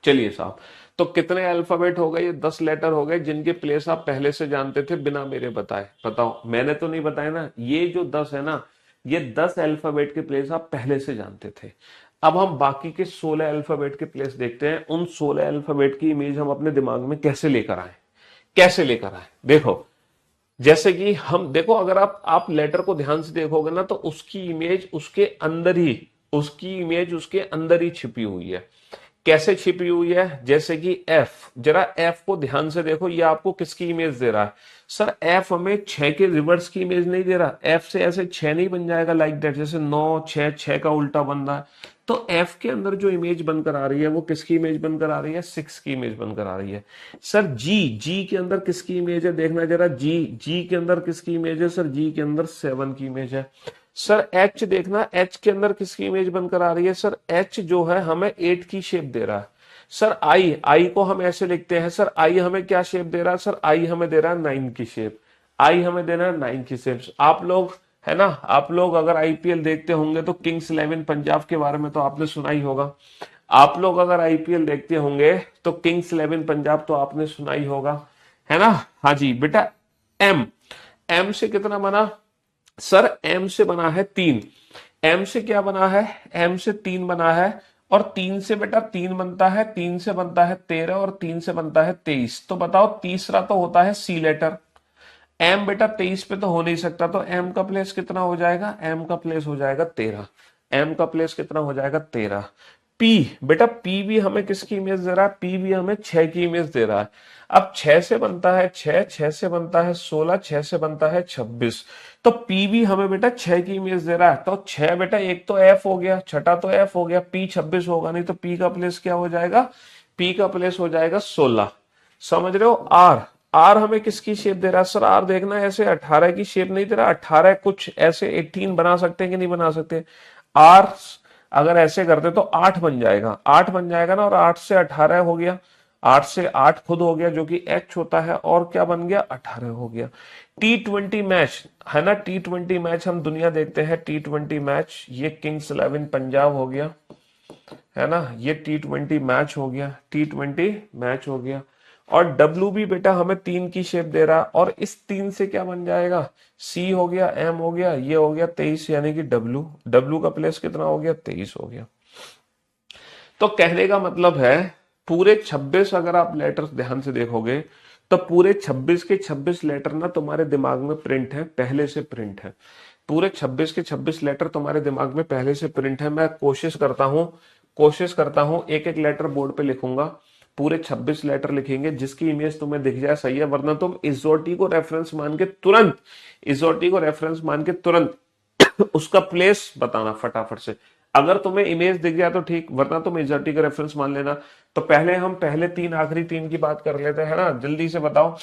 Speaker 1: चलिए साहब, तो कितने अल्फाबेट हो गए, ये 10 लेटर हो गए जिनके प्लेस आप पहले से जानते थे बिना मेरे बताए। बताओ, मैंने तो नहीं बताया ना, ये जो 10 है ना, ये 10 अल्फाबेट के प्लेस आप पहले से जानते थे। अब हम बाकी के 16 अल्फाबेट के प्लेस देखते हैं, उन 16 अल्फाबेट की इमेज हम अपने दिमाग में कैसे लेकर आए, कैसे लेकर आए। देखो जैसे कि हम देखो, अगर आप लेटर को ध्यान से देखोगे ना, तो उसकी इमेज उसके अंदर ही, उसकी इमेज उसके अंदर ही छिपी हुई है। कैसे छिपी हुई है? जैसे कि एफ, जरा एफ को ध्यान से देखो, ये आपको किसकी इमेज दे रहा है? सर एफ हमें 6 के रिवर्स की इमेज नहीं दे रहा। एफ से ऐसे 6 नहीं बन जाएगा लाइक दैट, जैसे 9 6 6 का उल्टा बन रहा है। तो एफ के अंदर जो इमेज बनकर आ रही है वो किसकी इमेज बनकर आ रही है? 6 की इमेज बनकर आ रही है। सर जी, जी के अंदर किसकी इमेज है? देखना जरा, जी, जी के अंदर किसकी इमेज है? सर जी के अंदर 7 की इमेज है। सर एच देखना, एच के अंदर किसकी इमेज बनकर आ रही है? सर एच जो है हमें 8 की शेप दे रहा है। सर आई, आई को हम ऐसे लिखते हैं, सर आई हमें क्या शेप दे रहा है? सर आई हमें दे रहा है 9 की शेप। आई हमें देना है 9 की शेप। आप लोग, है ना, आप लोग अगर आईपीएल देखते होंगे तो किंग्स 11 पंजाब के बारे में तो आपने सुना ही होगा। आप लोग अगर आईपीएल देखते होंगे तो किंग्स 11 पंजाब तो आपने सुना ही होगा, है ना? हाँ जी बेटा। एम, एम से कितना बना? सर एम से बना है 3। एम से क्या बना है? एम से 3 बना है। और 3 से बेटा 3 बनता है, 3 से बनता है 13, और 3 से बनता है 23। तो बताओ तीसरा तो होता है सी लेटर। एम बेटा 23 पे तो हो नहीं सकता, तो एम का प्लेस कितना हो जाएगा? एम का प्लेस हो जाएगा 13। एम का प्लेस कितना हो जाएगा? 13। पी, बेटा पी भी हमें किसकी इमेज दे रहा है? पी भी हमें 6 की इमेज दे रहा है। अब 6 से बनता है 6, 6 से बनता है 16, 6 से बनता है 26। तो पी भी हमें बेटा 6 की इमेज दे रहा है। तो 6 बेटा, एक तो एफ हो गया, छठा तो एफ हो गया, पी 26 होगा नहीं, तो पी का प्लेस क्या हो जाएगा? पी का प्लेस हो जाएगा 16। समझ रहे हो? आर, आर हमें किसकी शेप दे रहा है? सर आर देखना, ऐसे 18 की शेप नहीं दे रहा। 18 कुछ ऐसे 18 बना सकते हैं कि नहीं बना सकते? आर अगर ऐसे करते तो 8 बन जाएगा, 8 बन जाएगा ना, और 8 से 18 हो गया, 8 से 8 खुद हो गया जो कि एच होता है, और क्या बन गया? 18 हो गया। T20 मैच, है ना, T20 मैच हम दुनिया देखते हैं, T20 मैच, ये किंग्स 11 पंजाब हो गया, है ना, ये T20 मैच हो गया, T20 मैच हो गया। और डब्लू भी बेटा हमें 3 की शेप दे रहा, और इस 3 से क्या बन जाएगा? सी हो गया, एम हो गया, ये हो गया 23, यानी कि डब्लू, डब्लू का प्लेस कितना हो गया? 23 हो गया। तो कहने का मतलब है, पूरे 26 अगर आप लेटर्स ध्यान से देखोगे, तो पूरे 26 के 26 लेटर ना तुम्हारे दिमाग में प्रिंट है, पहले से प्रिंट है। पूरे 26 के 26 लेटर तुम्हारे दिमाग में पहले से प्रिंट है। मैं कोशिश करता हूं एक एक लेटर बोर्ड पे लिखूंगा। पूरे 26 लेटर लिखेंगे, जिसकी इमेज तुम्हें दिख जाए सही है, वरना तुम इजोटी को रेफरेंस मान के तुरंत, इजोटी को रेफरेंस मान के तुरंत उसका प्लेस बताना फटाफट से। अगर तुम्हें इमेज दिख गया तो ठीक, वरना तुम इजर्टी का रेफरेंस मान लेना। तो पहले हम पहले 3 आखिरी 3 की बात कर लेते हैं ना, जल्दी से बताओ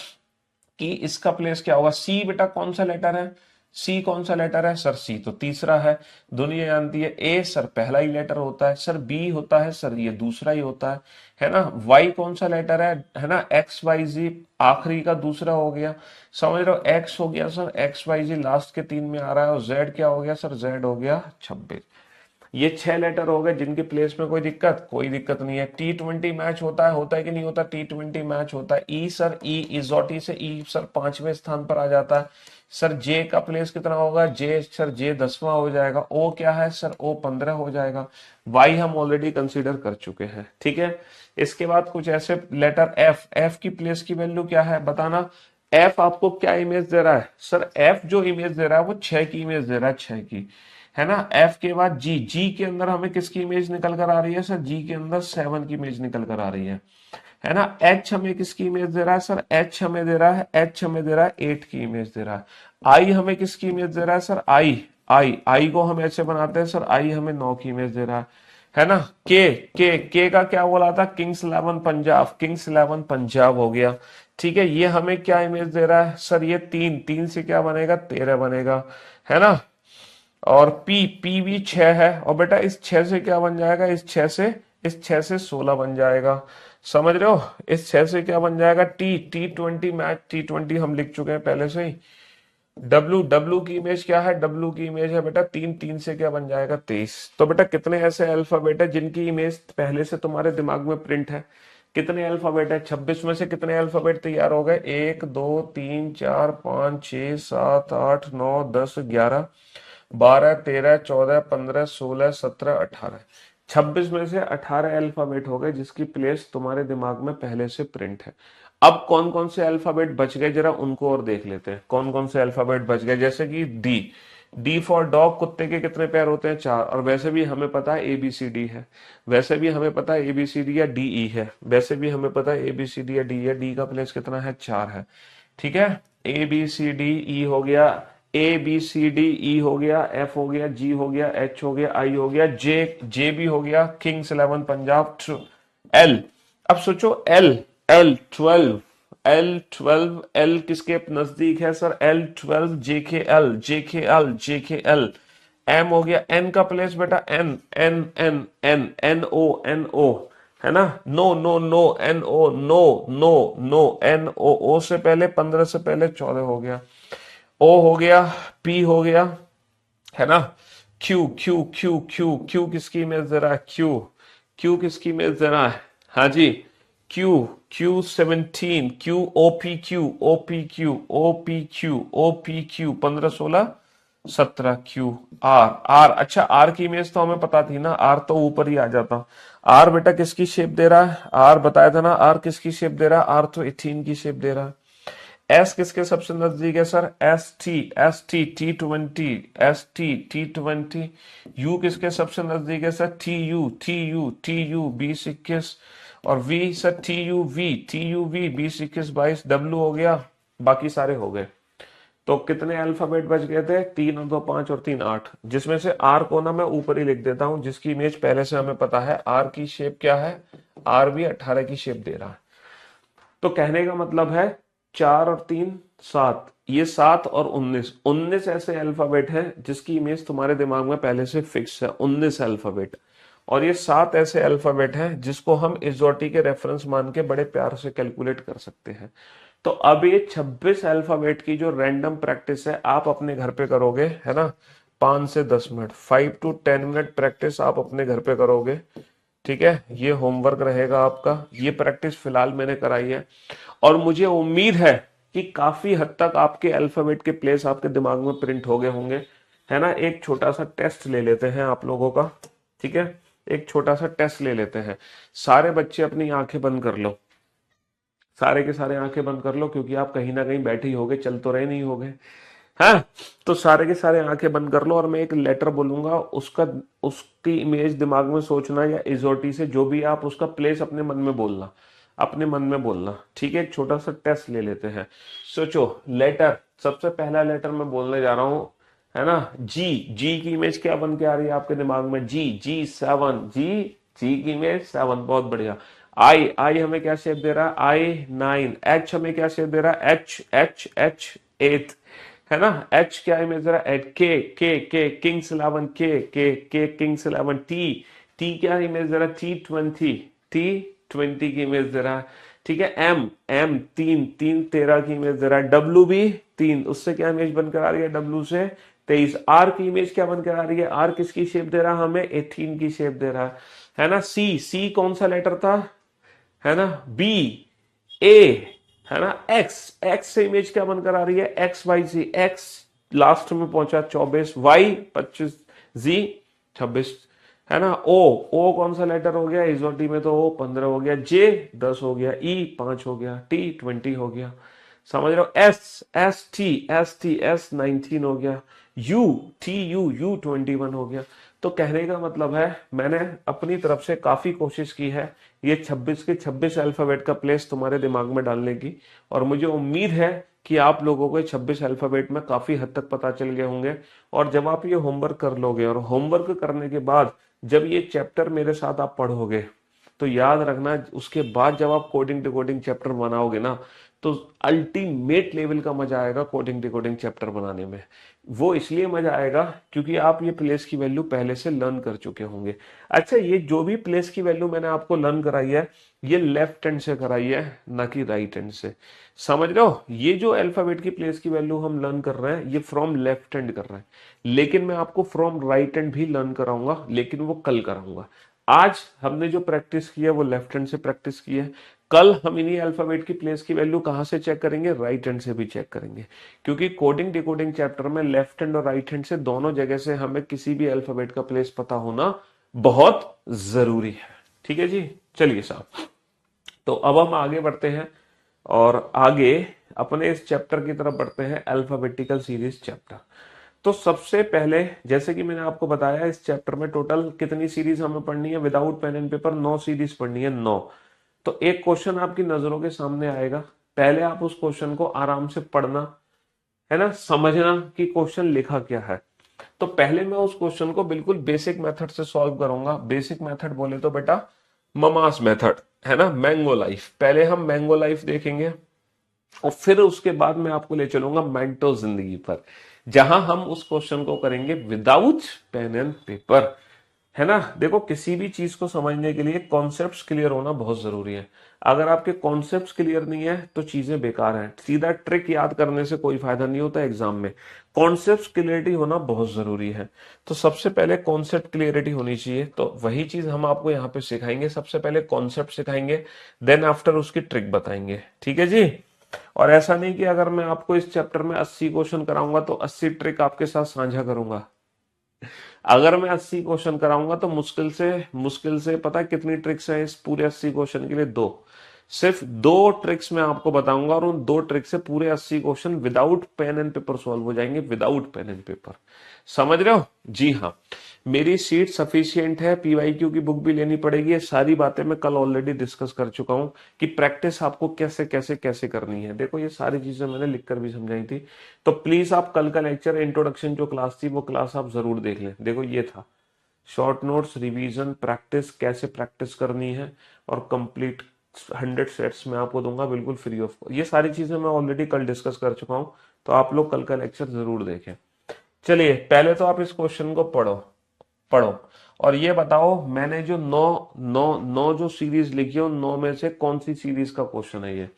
Speaker 1: कि इसका प्लेस क्या होगा? सी बेटा कौन सा लेटर है? सी कौन सा लेटर है? सर सी तो तीसरा है, दुनिया जानती है। ए सर पहला ही लेटर होता है। सर बी होता है, सर ये दूसरा ही होता है ना। वाई कौन सा लेटर है ना? एक्स वाई जी आखिरी का दूसरा हो गया, समझ रहे हो? एक्स हो गया सर, एक्स वाई जी लास्ट के 3 में आ रहा है। और जेड क्या हो गया सर? जेड हो गया 26। ये 6 लेटर हो गए जिनके प्लेस में कोई दिक्कत नहीं है। T20 मैच होता है कि नहीं होता? T20 मैच होता है। ई सर, ई इजोटी से ई सर 5वें स्थान पर आ जाता है। सर जे का प्लेस कितना होगा? जे सर जे 10वां हो जाएगा। ओ क्या है सर? ओ 15 हो जाएगा। वाई हम ऑलरेडी कंसीडर कर चुके हैं, ठीक है। इसके बाद कुछ ऐसे लेटर, एफ, एफ की प्लेस की वैल्यू क्या है बताना। एफ आपको क्या इमेज दे रहा है? सर एफ जो इमेज दे रहा है वो 6 की इमेज दे रहा है, 6 की, है ना। एफ के बाद जी, जी के अंदर हमें किसकी इमेज निकल कर आ रही है? सर जी के अंदर 7 की इमेज निकल कर आ रही है ना। एच हमें किसकी इमेज दे रहा है? सर एच हमें दे रहा है, एच हमें दे रहा है 8 की इमेज दे रहा है। आई हमें किसकी इमेज दे रहा है? सर आई, आई को हम ऐसे बनाते हैं सर, आई हमें 9 की इमेज दे रहा है ना। के का क्या बोला था? किंग्स 11 पंजाब, किंग्स 11 पंजाब हो गया, ठीक है। ये हमें क्या इमेज दे रहा है? सर ये 3, 3 से क्या बनेगा? 13 बनेगा, है ना। और पी भी 6 है, और बेटा इस 6 से क्या बन जाएगा? इस 6 से 16 बन जाएगा, समझ रहे हो? इस 6 से क्या बन जाएगा? T20 मैच, T20 हम लिख चुके हैं पहले से ही। डब्लू, डब्लू की इमेज क्या है? डब्लू की इमेज है बेटा 3, 3 से क्या बन जाएगा? 23। तो बेटा कितने ऐसे अल्फाबेट है जिनकी इमेज पहले से तुम्हारे दिमाग में प्रिंट है? कितने अल्फाबेट है? 26 में से कितने अल्फाबेट तैयार हो गए? 1 2 3 4 5 6 7 8 9 10 11 12 13 14 15 16 17 18। 26 में से 18 अल्फाबेट हो गए जिसकी प्लेस तुम्हारे दिमाग में पहले से प्रिंट है। अब कौन कौन से अल्फाबेट बच गए जरा उनको और देख लेते हैं। कौन कौन से अल्फाबेट बच गए, जैसे कि डी। डी फॉर डॉग, कुत्ते के कितने पैर होते हैं? 4। और वैसे भी हमें पता है ABCD है, वैसे भी हमें पता है ABCD या DE है, वैसे भी हमें पता है ABCD या डी है। डी का प्लेस कितना है? 4 है। ठीक है, ABCD E हो गया, ABCD E हो गया, F हो गया, G हो गया, H हो गया, I हो गया, J भी हो गया, किंग्स 11 पंजाब, L। अब सोचो L, L12, L12, L किसके नजदीक है sir? L12, JKL, JKL, JKL। M हो गया, N का प्लेस बेटा N, N, N, N, NO, NO, है ना? No no no, NO, no no no, NO, O से पहले 15 से पहले 14 हो गया, O हो गया, P हो गया, है ना? Q, Q, Q, Q, Q किसकी इमेज दे रहा है? Q, Q किसकी इमेज दे रहा है? हाँ जी, Q, Q17, Q, OPQ, OPQ, OPQ, OPQ, 15 16 17, Q, R, R। अच्छा, R की इमेज तो हमें पता थी ना, R तो ऊपर ही आ जाता। R बेटा किसकी शेप दे रहा है? R बताया था ना, R किसकी शेप दे रहा है? R तो 18 की शेप दे रहा है। एस किसके सबसे नजदीक है सर? T20, T20। यू किसके सबसे नजदीक है सर? TU, B21। और V sir TUV, B21 22। W हो गया, बाकी सारे हो गए। तो कितने अल्फाबेट बच गए थे? 3 और 2 5 और 3 8, जिसमें से आर को ना मैं ऊपर ही लिख देता हूं, जिसकी इमेज पहले से हमें पता है। आर की शेप क्या है? आर भी 18 की शेप दे रहा है। तो कहने का मतलब है 4 और 3 7, ये 7 और 19, 19 ऐसे अल्फाबेट हैं जिसकी इमेज तुम्हारे दिमाग में पहले से फिक्स है। 19 अल्फाबेट। और ये 7 ऐसे अल्फाबेट हैं जिसको हम इजोटी के रेफरेंस मान के बड़े प्यार से कैलकुलेट कर सकते हैं। तो अब ये 26 अल्फाबेट की जो रैंडम प्रैक्टिस है आप अपने घर पे करोगे, है ना? 5 से 10 मिनट, 5 to 10 मिनट प्रैक्टिस आप अपने घर पे करोगे। ठीक है, ये होमवर्क रहेगा आपका। ये प्रैक्टिस फिलहाल मैंने कराई है और मुझे उम्मीद है कि काफी हद तक आपके अल्फाबेट के प्लेस आपके दिमाग में प्रिंट हो गए होंगे, है ना? एक छोटा सा टेस्ट ले लेते हैं आप लोगों का। ठीक है, एक छोटा सा टेस्ट ले लेते हैं। सारे बच्चे अपनी आंखें बंद कर लो, सारे के सारे आंखें बंद कर लो, क्योंकि आप कहीं ना कहीं बैठे ही होगे, चल तो रहे नहीं होगे। हाँ, तो सारे के सारे आंखें बंद कर लो और मैं एक लेटर बोलूंगा, उसका उसकी इमेज दिमाग में सोचना, या इजोटी से जो भी आप उसका प्लेस अपने मन में बोलना, अपने मन में बोलना। ठीक है, एक छोटा सा टेस्ट ले लेते हैं। सोचो, लेटर, सबसे पहला लेटर मैं बोलने जा रहा हूं, है ना? जी। जी की इमेज क्या बन के आ रही है आपके दिमाग में? जी 7, जी की इमेज 7, बहुत बढ़िया। आई हमें क्या शेप दे रहा है? I 9। एच हमें क्या शेप दे रहा है? एच 8, है ना? एच क्या इमेज दे रहा है? के किंग्स 11, के किंग्स 11। टी क्या इमेज दे रहा है? T20 की इमेज दे रहा है। ठीक है, एम 3 13 की इमेज दे रहा है। डब्ल्यू भी 3, उससे क्या इमेज बनकर आ रही है? डब्ल्यू से 23। आर की इमेज क्या बनकर आ रही है? आर किसकी शेप दे रहा है हमें? 18 की शेप दे रहा है ना? सी कौन सा लेटर था? है ना? बी, ए, है ना? एक्स से इमेज क्या बनकर आ रही है? XYZ। एक्स लास्ट में पहुंचा 24, वाई 25, जी 26, है ना? ओ कौन सा लेटर हो गया? इजोटी में तो ओ 15 हो गया, जे 10 हो गया, ई 5 हो गया, टी 20 हो गया। समझ रहे हो? एस 19 हो गया, यू 21 हो गया। तो कहने का मतलब है मैंने अपनी तरफ से काफी कोशिश की है ये 26 के 26 अल्फाबेट का प्लेस तुम्हारे दिमाग में डालने की, और मुझे उम्मीद है कि आप लोगों को ये 26 अल्फाबेट में काफी हद तक पता चल गए होंगे। और जब आप ये होमवर्क कर लोगे, और होमवर्क करने के बाद जब ये चैप्टर मेरे साथ आप पढ़ोगे, तो याद रखना उसके बाद जब आप कोडिंग डिकोडिंग चैप्टर बनाओगे ना, तो अल्टीमेट लेवल का मजा आएगा कोडिंग डिकोडिंग चैप्टर बनाने में। वो इसलिए मजा आएगा क्योंकि आप ये प्लेस की वैल्यू पहले से लर्न कर चुके होंगे। अच्छा, ये जो भी प्लेस की वैल्यू मैंने आपको लर्न कराई है, ये लेफ्ट हैंड से कराई है, ना कि राइट हैंड से। समझ रहे हो? ये जो अल्फाबेट की प्लेस की वैल्यू हम लर्न कर रहे हैं, ये फ्रॉम लेफ्ट हैंड कर रहे हैं, लेकिन मैं आपको फ्रॉम राइट हैंड भी लर्न कराऊंगा, लेकिन वो कल कराऊंगा। आज हमने जो प्रैक्टिस की है वो लेफ्ट हैंड से प्रैक्टिस की है। कल हम इन्हीं अल्फाबेट की प्लेस की वैल्यू कहां से चेक करेंगे? राइट हैंड से भी चेक करेंगे, क्योंकि कोडिंग डिकोडिंग चैप्टर में लेफ्ट हैंड और राइट हैंड से दोनों जगह से हमें किसी भी अल्फाबेट का प्लेस पता होना बहुत जरूरी है। ठीक है जी, चलिए साहब, तो अब हम आगे बढ़ते हैं और आगे अपने इस चैप्टर की तरफ बढ़ते हैं, अल्फाबेटिकल सीरीज चैप्टर। तो सबसे पहले जैसे कि मैंने आपको बताया, इस चैप्टर में टोटल कितनी सीरीज हमें पढ़नी है without pen and paper? 9 series पढ़नी है, 9। तो एक क्वेश्चन आपकी नजरों के सामने आएगा, पहले आप उस क्वेश्चन को आराम से पढ़ना, है ना, समझना कि क्वेश्चन लिखा क्या है। तो पहले मैं उस क्वेश्चन को बिल्कुल बेसिक मेथड से सॉल्व करूंगा। बेसिक मेथड बोले तो बेटा ममास मेथड, है ना, मैंगो लाइफ। पहले हम मैंगो लाइफ देखेंगे और फिर उसके बाद मैं आपको ले चलूंगा मेंटो जिंदगी पर, जहां हम उस क्वेश्चन को करेंगे विदाउट पेन एंड पेपर, है ना। देखो, किसी भी चीज को समझने के लिए कॉन्सेप्ट्स क्लियर होना बहुत जरूरी है। अगर आपके कॉन्सेप्ट्स क्लियर नहीं है तो चीजें बेकार हैं, सीधा ट्रिक याद करने से कोई फायदा नहीं होता एग्जाम में। कॉन्सेप्ट्स क्लियरिटी होना बहुत जरूरी है। तो सबसे पहले कॉन्सेप्ट क्लियरिटी होनी चाहिए, तो वही चीज हम आपको यहाँ पे सिखाएंगे। सबसे पहले कॉन्सेप्ट सिखाएंगे, देन आफ्टर उसकी ट्रिक बताएंगे। ठीक है जी। और ऐसा नहीं कि अगर मैं आपको इस चैप्टर में 80 क्वेश्चन कराऊंगा तो 80 ट्रिक आपके साथ साझा करूंगा। अगर मैं 80 क्वेश्चन कराऊंगा तो मुश्किल से पता है कितनी ट्रिक्स है इस पूरे 80 क्वेश्चन के लिए? दो। सिर्फ दो ट्रिक्स मैं आपको बताऊंगा और उन दो ट्रिक से पूरे 80 question without pen and paper solve हो जाएंगे, विदाउट पेन एंड पेपर। समझ रहे हो? जी हाँ। मेरी सीट सफिशियंट है, पीवाईक्यू की बुक भी लेनी पड़ेगी। ये सारी बातें मैं कल ऑलरेडी डिस्कस कर चुका हूं कि प्रैक्टिस आपको कैसे कैसे कैसे करनी है। देखो, ये सारी चीजें मैंने लिखकर भी समझाई थी। तो प्लीज आप कल का लेक्चर इंट्रोडक्शन जो क्लास थी वो क्लास आप जरूर देख लें। देखो, ये था शॉर्ट नोट्स, रिवीजन, प्रैक्टिस, कैसे प्रैक्टिस करनी है, और कंप्लीट 100 सेट्स मैं आपको दूंगा बिल्कुल फ्री ऑफ। ये सारी चीजें मैं ऑलरेडी कल डिस्कस कर चुका हूं, तो आप लोग कल का लेक्चर जरूर देखें। चलिए, पहले तो आप इस क्वेश्चन को पढ़ो पढ़ो और ये बताओ, मैंने जो नौ नौ नौ जो सीरीज लिखी है, उन 9 में से कौन सी सीरीज का क्वेश्चन है ये?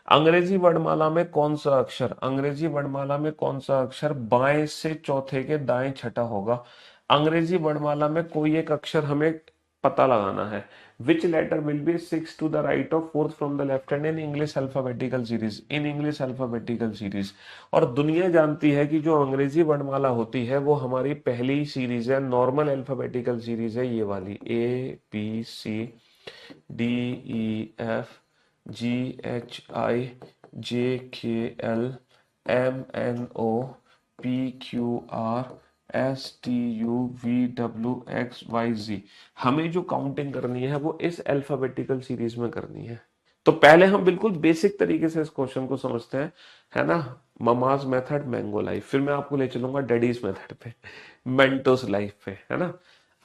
Speaker 1: अंग्रेजी वर्णमाला में कौन सा अक्षर, अंग्रेजी वर्णमाला में कौन सा अक्षर बाएं से चौथे के दाएं छठा होगा? अंग्रेजी वर्णमाला में कोई एक अक्षर हमें पता लगाना है। Which letter will be six to the right of fourth from the left hand in English alphabetical series, in English alphabetical series. और दुनिया जानती है कि जो अंग्रेजी वर्णमाला होती है वो हमारी पहली सीरीज है, नॉर्मल अल्फाबेटिकल सीरीज है, ये वाली ABCDEFGHIJKLMNOPQRSTUVWXYZ। हमें जो काउंटिंग करनी है वो इस अल्फाबेटिकल सीरीज में करनी है। तो पहले हम बिल्कुल बेसिक तरीके से इस क्वेश्चन को समझते हैं, है ना। ममाज मेथड, मैंगो लाइफ, फिर मैं आपको ले चलूंगा डैडीज मेथड पे, मेंटोस लाइफ पे, है ना।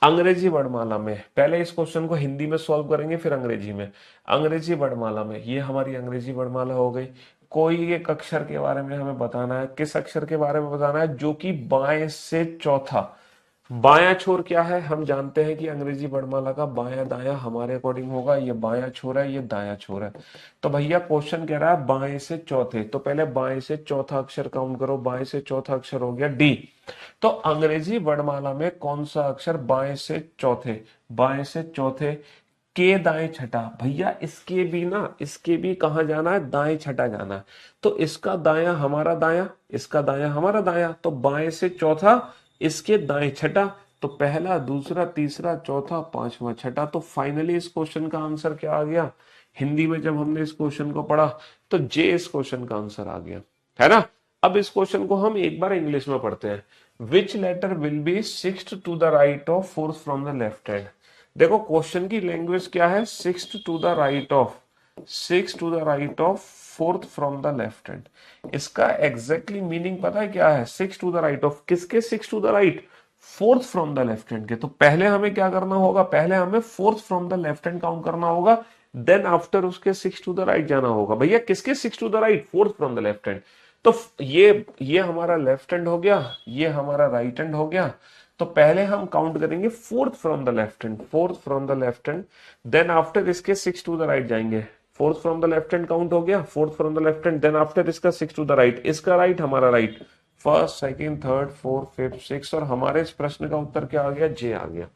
Speaker 1: अंग्रेजी वर्णमाला में पहले इस क्वेश्चन को हिंदी में सॉल्व करेंगे, फिर अंग्रेजी में। अंग्रेजी वर्णमाला में ये हमारी अंग्रेजी वर्णमाला हो गई। कोई एक अक्षर के बारे में हमें बताना है। किस अक्षर के बारे में बताना है? जो कि बाएं से चौथा, बायां छोर क्या है? हम जानते हैं कि अंग्रेजी वर्णमाला का बायां दायां हमारे अकॉर्डिंग होगा, ये बायां छोर है, ये दायां छोर है। तो भैया क्वेश्चन कह रहा है बाएं से चौथे, तो पहले बाएं से चौथा अक्षर काउंट करो। बाएं से चौथा अक्षर हो गया डी। तो अंग्रेजी वर्णमाला में कौन सा अक्षर बाएं से चौथे, बाएं से चौथे के दाएं छठा? भैया इसके भी ना, इसके भी कहां जाना है? दाएं छठा जाना है। तो इसका दायां हमारा दायां, इसका दायां हमारा दायां, तो बाएं से चौथा, इसके दाएं छठा। तो पहला, दूसरा, तीसरा, चौथा, पांचवा, छठा। तो फाइनली इस क्वेश्चन का आंसर क्या आ गया? हिंदी में जब हमने इस क्वेश्चन को पढ़ा तो जे इस क्वेश्चन का आंसर आ गया, है ना। अब इस क्वेश्चन को हम एक बार इंग्लिश में पढ़ते हैं। Which letter will be sixth to the right of fourth from the left hand? देखो, क्वेश्चन की लैंग्वेज क्या है? Sixth to the right of, six to the right of fourth from the left hand. इसका exactly meaning पता है क्या है? Six to the right of किसके? Six to the right, fourth from the left hand के। तो पहले हमें क्या करना होगा? पहले हमें fourth from the left hand count करना होगा, देन आफ्टर उसके सिक्स टू द राइट जाना होगा। भैया किसके six to the right? Fourth from the left hand. तो ये हमारा लेफ्ट हैंड हो गया, ये हमारा राइट हैंड हो गया। तो पहले हम काउंट करेंगे fourth from the left hand, fourth from the left hand, then after इसके सिक्स टू द राइट जाएंगे। Fourth from the left hand count हो गया, fourth from the left hand, then after इसका सिक्स टू द राइट, इसका right हमारा right, first, second, third, fourth, fifth, six. और हमारे इस प्रश्न का उत्तर क्या आ गया? जे आ गया।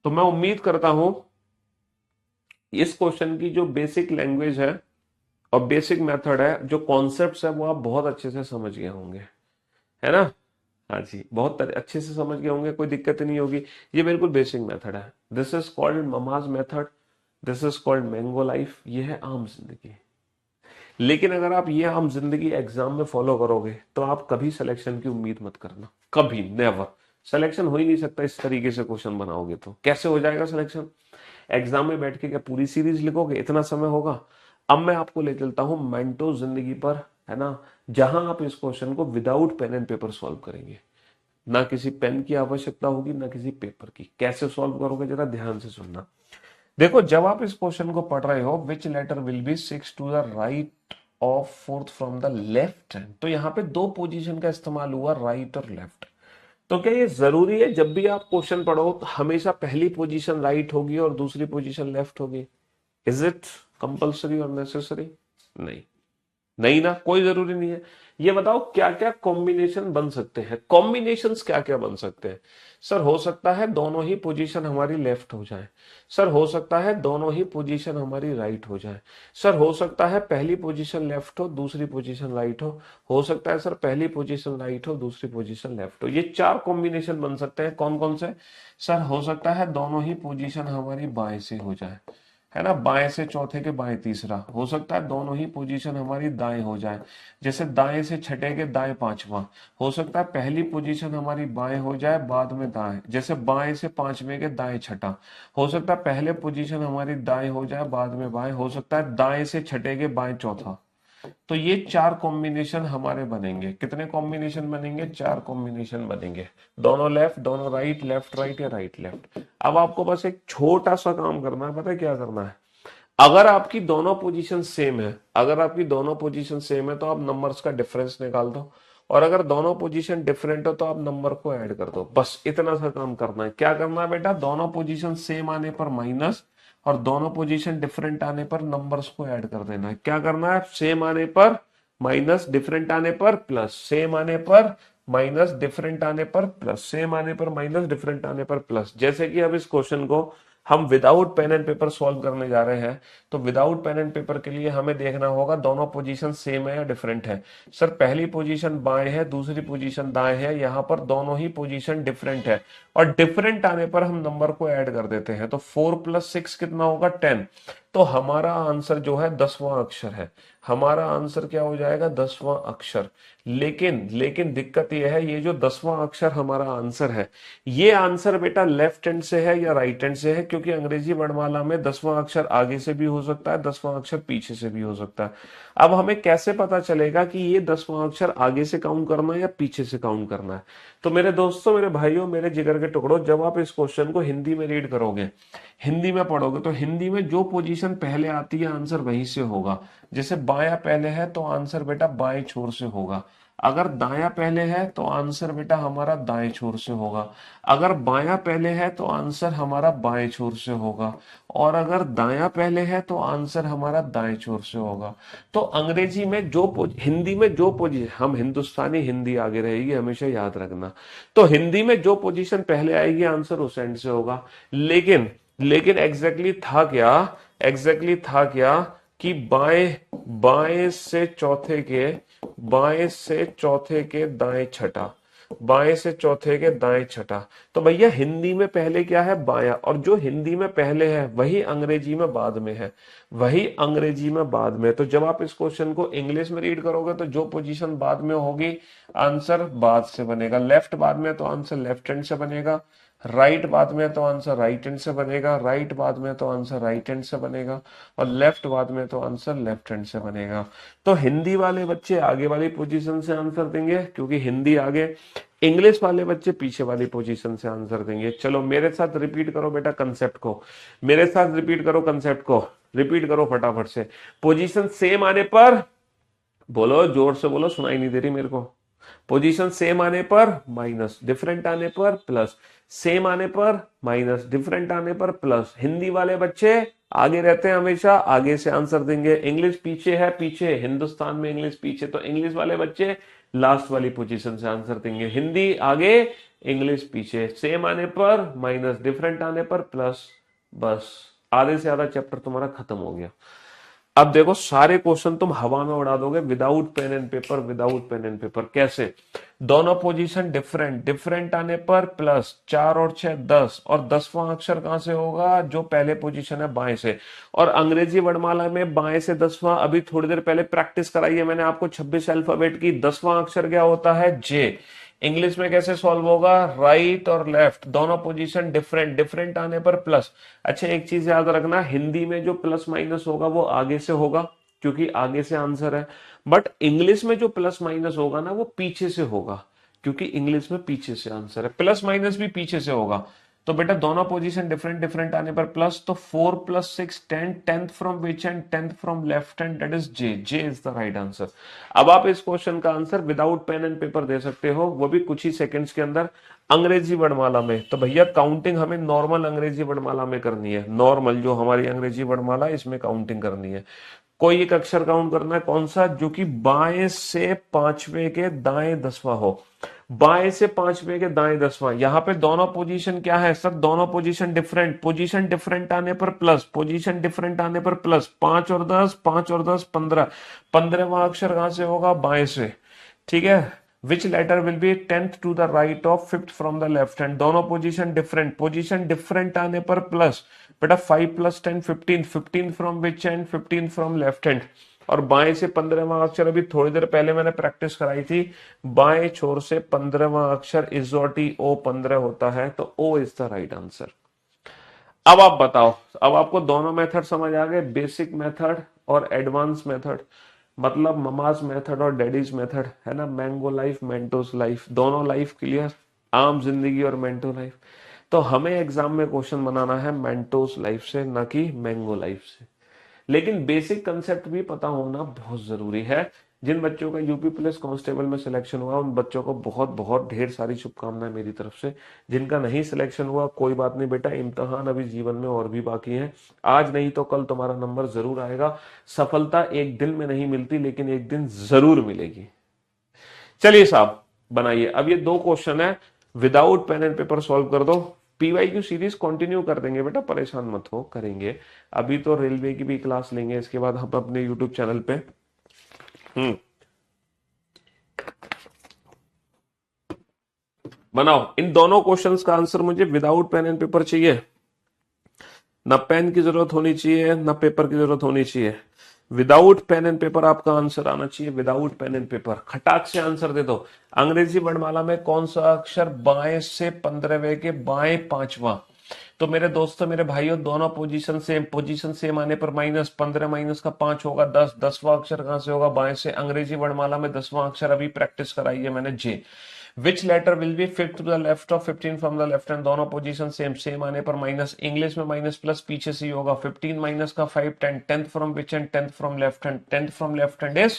Speaker 1: तो मैं उम्मीद करता हूं इस क्वेश्चन की जो बेसिक लैंग्वेज है और बेसिक मेथड है, जो कॉन्सेप्ट्स है, वो आप बहुत अच्छे से समझ गए होंगे, है ना। हाँ जी, बहुत अच्छे से समझ गए होंगे, कोई दिक्कत नहीं होगी। ये बिल्कुल बेसिक मेथड है। This is called mama's method, this is called mango life. ये है आम जिंदगी। लेकिन अगर आप ये आम जिंदगी एग्जाम में फॉलो करोगे तो आप कभी सिलेक्शन की उम्मीद मत करना, कभी, नेवर। सिलेक्शन हो ही नहीं सकता इस तरीके से क्वेश्चन बनाओगे तो। कैसे हो जाएगा सिलेक्शन? एग्जाम में बैठ के क्या पूरी सीरीज लिखोगे? इतना समय होगा? अब मैं आपको ले चलता हूं मेंटो जिंदगी पर, है ना, जहां आप इस क्वेश्चन को without pen and paper solve करेंगे। ना किसी पेन की आवश्यकता होगी, ना किसी पेपर की। कैसे सॉल्व करोगे जरा ध्यान से सुनना। देखो, जब आप इस क्वेश्चन को पढ़ रहे हो, which letter will be six to the right of fourth from the left hand, तो यहाँ पे दो पोजीशन का इस्तेमाल हुआ, राइट और लेफ्ट। तो क्या ये जरूरी है जब भी आप क्वेश्चन पढ़ो तो हमेशा पहली पोजीशन राइट होगी और दूसरी पोजीशन लेफ्ट होगी? इज इट कंपल्सरी और नेसेसरी? नहीं, नहीं ना, कोई जरूरी नहीं है। ये बताओ क्या क्या कॉम्बिनेशन बन सकते हैं? कॉम्बिनेशंस क्या क्या बन सकते हैं? सर हो सकता है दोनों ही पोजीशन हमारी लेफ्ट हो जाए। सर हो सकता है दोनों ही पोजीशन हमारी राइट हो जाए। सर हो सकता है पहली पोजीशन लेफ्ट हो, दूसरी पोजीशन राइट हो सकता है सर पहली पोजीशन राइट हो, दूसरी पोजीशन लेफ्ट हो। ये चार कॉम्बिनेशन बन सकते हैं। कौन कौन से? सर हो सकता है दोनों ही पोजीशन हमारी बाएं से हो जाए, है ना, बाएं से चौथे के बाएं तीसरा। हो सकता है दोनों ही पोजीशन हमारी दाएं हो जाए, जैसे दाएं से छठे के दाएं पांचवा। हो सकता है पहली पोजीशन हमारी बाएं हो जाए, बाद में दाएं, जैसे बाएं से पांचवे के दाएं छठा। हो सकता है पहले पोजीशन हमारी दाएं हो जाए, बाद में बाएं। हो सकता है दाएं से छठे के बाएं चौथा। तो ये चार कॉम्बिनेशन हमारे बनेंगे। कितने कॉम्बिनेशन बनेंगे? चार कॉम्बिनेशन बनेंगे। दोनों लेफ्ट, दोनों राइट, लेफ्ट राइट या राइट लेफ्ट। अब आपको बस एक छोटा सा काम करना है, पता है क्या करना है? अगर आपकी दोनों पोजीशन सेम है, अगर आपकी दोनों पोजीशन सेम है तो आप नंबर्स का डिफरेंस निकाल दो, और अगर दोनों पोजीशन डिफरेंट हो तो आप नंबर को ऐड कर दो। बस इतना सा काम करना है। क्या करना है बेटा? दोनों पोजीशन सेम आने पर माइनस, और दोनों पोजीशन डिफरेंट आने पर नंबर्स को ऐड कर देना है। क्या करना है? सेम आने पर माइनस, डिफरेंट आने पर प्लस, सेम आने पर माइनस, डिफरेंट आने पर प्लस, सेम आने पर माइनस, डिफरेंट आने पर प्लस। जैसे कि अब इस क्वेश्चन को हम without pen and paper solve करने जा रहे हैं, तो विदाउट पेन एंड पेपर के लिए हमें देखना होगा दोनों पोजीशन सेम है या डिफरेंट है। सर पहली पोजीशन बाएं है, दूसरी पोजीशन दाएं है, यहाँ पर दोनों ही पोजीशन डिफरेंट है, और डिफरेंट आने पर हम नंबर को ऐड कर देते हैं। तो 4 + 6 कितना होगा? 10। तो हमारा आंसर जो है 10वां अक्षर है। हमारा आंसर क्या हो जाएगा? 10वां अक्षर। लेकिन लेकिन दिक्कत यह है, ये जो 10वां अक्षर हमारा आंसर है, ये आंसर बेटा लेफ्ट हैंड से है या राइट हैंड से है? क्योंकि अंग्रेजी वर्णमाला में 10वां अक्षर आगे से भी हो सकता है, 10वां अक्षर पीछे से भी हो सकता है। अब हमें कैसे पता चलेगा कि ये 10वां अक्षर आगे से काउंट करना है या पीछे से काउंट करना है? तो मेरे दोस्तों, मेरे भाइयों, मेरे जिगर के टुकड़ों, जब आप इस क्वेश्चन को हिंदी में रीड करोगे, हिंदी में पढ़ोगे, तो हिंदी में जो पोजीशन पहले आती है आंसर वहीं से होगा। जैसे बाया पहले है तो आंसर बेटा बाएं छोर से होगा। अगर दाया पहले है तो आंसर बेटा हमारा दाएं छोर से होगा। अगर बाया पहले है तो आंसर हमारा बाएं छोर से होगा। और अगर दाया पहले है तो आंसर हमारा दाएं छोर से होगा। तो अंग्रेजी में हिंदी में जो पोजीशन, हम हिंदुस्तानी हिंदी आगे रहेगी हमेशा, याद रखना। तो हिंदी में जो पोजीशन पहले आएगी आंसर उस एंड से होगा। लेकिन लेकिन एग्जैक्टली था क्या कि बाएं बाएं से चौथे के बाएं से चौथे के दाएं छठा, बाएं से चौथे के दाएं छठा। तो भैया हिंदी में पहले क्या है? बाया। और जो हिंदी में पहले है वही अंग्रेजी में बाद में है, वही अंग्रेजी में बाद में। तो जब आप इस क्वेश्चन को इंग्लिश में रीड करोगे तो जो पोजीशन बाद में होगी आंसर बाद से बनेगा। लेफ्ट बाद में तो आंसर लेफ्ट हैंड से बनेगा, राइट बाद में तो आंसर राइट हैंड से बनेगा, राइट बाद में तो आंसर राइट हैंड से बनेगा, और लेफ्ट बाद में तो आंसर लेफ्ट हैंड से बनेगा। तो हिंदी वाले बच्चे आगे वाली पोजीशन से आंसर देंगे क्योंकि हिंदी आगे, इंग्लिश वाले बच्चे पीछे वाली पोजीशन से आंसर देंगे। चलो मेरे साथ रिपीट करो बेटा कंसेप्ट को, मेरे साथ रिपीट करो कंसेप्ट को, रिपीट करो फटाफट से। पोजीशन सेम आने पर, बोलो जोर से बोलो, सुनाई नहीं दे रही मेरे को। पोजीशन सेम आने पर माइनस, डिफरेंट आने पर प्लस, सेम आने पर माइनस, डिफरेंट आने पर प्लस। हिंदी वाले बच्चे आगे रहते हैं हमेशा, आगे से आंसर देंगे। इंग्लिश पीछे है, पीछे, हिंदुस्तान में इंग्लिश पीछे, तो इंग्लिश वाले बच्चे लास्ट वाली पोजीशन से आंसर देंगे। हिंदी आगे, इंग्लिश पीछे। सेम आने पर माइनस, डिफरेंट आने पर प्लस। बस आधे से आधा चैप्टर तुम्हारा खत्म हो गया। अब देखो सारे क्वेश्चन तुम हवा में उड़ा दोगे without pen and paper, without pen and paper. कैसे? दोनों पोजीशन डिफरेंट, डिफरेंट आने पर प्लस 4 और 6 10, और 10वां अक्षर कहां से होगा? जो पहले पोजीशन है बाएं से। और अंग्रेजी वर्णमाला में बाएं से 10वां, अभी थोड़ी देर पहले प्रैक्टिस कराई है मैंने आपको 26 अल्फाबेट की, 10वां अक्षर क्या होता है? जे। इंग्लिश में कैसे सॉल्व होगा? राइट और लेफ्ट दोनों पोजीशन डिफरेंट, डिफरेंट आने पर प्लस। अच्छा एक चीज याद रखना, हिंदी में जो प्लस माइनस होगा वो आगे से होगा क्योंकि आगे से आंसर है, बट इंग्लिश में जो प्लस माइनस होगा ना वो पीछे से होगा क्योंकि इंग्लिश में पीछे से आंसर है, प्लस माइनस भी पीछे से होगा। तो बेटा दोनों पोजीशन डिफरेंट, डिफरेंट आने पर प्लस, तो 4 + 6 10, 10th from which end 10th from left hand, that is J. J is the right answer. अब आप इस क्वेश्चन का answer without pen and paper दे सकते हो, वो भी कुछ ही सेकंड्स के अंदर, अंग्रेजी वर्णमाला में। तो भैया काउंटिंग हमें नॉर्मल अंग्रेजी वर्णमाला में करनी है, नॉर्मल जो हमारी अंग्रेजी वर्णमाला इसमें काउंटिंग करनी है। कोई एक अक्षर काउंट करना है, कौन सा? जो कि बाएं से पांचवे के दाएं 10वां हो। बाएं से पांचवे के दाएं 10वां, यहां पे दोनों पोजीशन क्या है सर? दोनों पोजीशन डिफरेंट, पोजीशन डिफरेंट आने पर प्लस, पोजीशन डिफरेंट आने पर प्लस। 5 और 10, 5 और 10 15, 15वां अक्षर कहां से होगा? बाएं से। ठीक है। Which letter will be 10th to the right of 5th from the left hand? दोनों पोजीशन डिफरेंट, पोजीशन डिफरेंट आने पर प्लस। बेटा 5 + 10 15, 15 from which end? 15 from left hand. और बाएं से 15वां अक्षर, अभी थोड़ी देर पहले मैंने प्रैक्टिस कराई थी, बाएं छोर से 15वां अक्षर इजोटी ओ 15 होता है, तो O is the right answer. अब आप बताओ, अब आपको दोनों मेथड समझ आ गए, बेसिक मेथड और एडवांस मेथड, मतलब ममाज मेथड और डैडीज मेथड, है ना? मैंगो लाइफ, मेंटोस लाइफ, दोनों लाइफ क्लियर, आम जिंदगी और मेंटो लाइफ। तो हमें एग्जाम में क्वेश्चन बनाना है मेंटोस लाइफ से, ना कि मैंगो लाइफ से। लेकिन बेसिक कंसेप्ट भी पता होना बहुत जरूरी है। जिन बच्चों का यूपी पुलिस कांस्टेबल में सिलेक्शन हुआ उन बच्चों को बहुत बहुत ढेर सारी शुभकामनाएं मेरी तरफ से। जिनका नहीं सिलेक्शन हुआ कोई बात नहीं बेटा, इम्तिहान अभी जीवन में और भी बाकी है, आज नहीं तो कल तुम्हारा नंबर जरूर आएगा। सफलता एक दिन में नहीं मिलती लेकिन एक दिन जरूर मिलेगी। चलिए साहब बनाइए, अब ये दो क्वेश्चन है, without pen and paper solve कर दो। पीवाईक्यू सीरीज कंटिन्यू कर देंगे बेटा, परेशान मत हो, करेंगे। अभी तो रेलवे की भी क्लास लेंगे, इसके बाद हम अपने यूट्यूब चैनल पे। बनाओ, इन दोनों क्वेश्चंस का आंसर मुझे विदाउट पेन एंड पेपर चाहिए। ना पेन की जरूरत होनी चाहिए ना पेपर की जरूरत होनी चाहिए, विदाउट पेन एंड पेपर आपका आंसर आना चाहिए, विदाउट पेन एंड पेपर। खटाक से आंसर दे दो। अंग्रेजी वर्णमाला में कौन सा अक्षर बाएं से 15वें के बाएं 5वां? तो मेरे दोस्तों, मेरे भाइयों, दोनों पोजीशन सेम, पोजीशन सेम आने पर माइनस 15 माइनस का 5 होगा 10, 10वां अक्षर कहां से होगा? बाएं से। अंग्रेजी वर्णमाला में 10वां अक्षर अभी प्रैक्टिस कराई है मैंने, J. Which letter will be 5th to the left of 15 from the left hand? दोनों पोजीशन सेम, सेम आने पर माइनस। इंग्लिश में माइनस प्लस पीछे से ही होगा। 15 माइनस का 5 10, 10th from which end? 10th from left hand. 10th from left hand is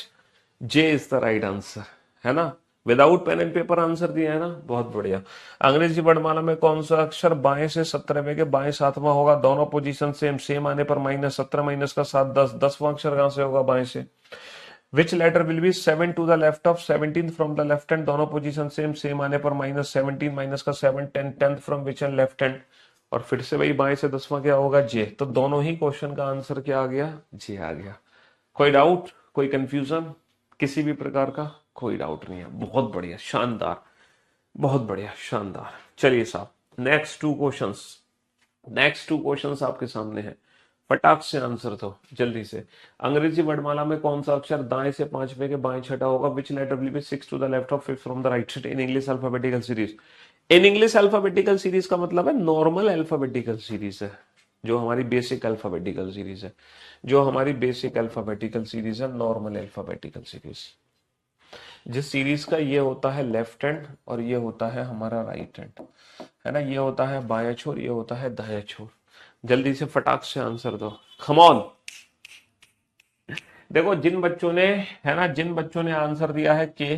Speaker 1: J is the right answer, है ना? Without pen and paper answer दिया है ना, बहुत बढ़िया। अंग्रेजी वर्णमाला में कौन सा अक्षर बाएं से 17वें के बाएं 7वां होगा? दोनों पोजीशन सेम, सेम आने पर माइनस। 17 माइनस का 7 10, 10वां अक्षर कहां से होगा? बाएं से। Which letter will be 7 to the left of 17 from the left hand? दोनों पोजीशन सेम, सेम आने पर माइनस। 17 माइनस का 7 10, 10th from which end? Left hand. और फिर से वही बाएं से 10वां क्या होगा? जे। तो दोनों ही क्वेश्चन का आंसर क्या आ गया? जे आ गया। कोई डाउट, कोई कंफ्यूजन किसी भी प्रकार का? कोई डाउट नहीं है, बहुत बढ़िया, शानदार, बहुत बढ़िया, शानदार। चलिए साहब, next two questions, next two questions आपके सामने है, फटाक से आंसर दो जल्दी से। अंग्रेजी वर्णमाला में कौन सा अक्षर दाएं से 5वें के बाएं छठा होगा? Which letter will be 6 to the left of 5th from the right side in English alphabetical series? In English alphabetical series का मतलब है नॉर्मल अल्फाबेटिकल सीरीज है, जो हमारी बेसिक अल्फाबेटिकल सीरीज है, जो हमारी बेसिक अल्फाबेटिकल सीरीज है, नॉर्मल अल्फाबेटिकल सीरीज। जिस सीरीज का ये होता है लेफ्ट हैंड और ये होता है हमारा राइट हैंड, है ना? ये होता है बायां छोर, ये होता है दायां छोर। जल्दी से फटाक से आंसर दो, कम ऑन। देखो जिन बच्चों ने, है ना, जिन बच्चों ने आंसर दिया है के,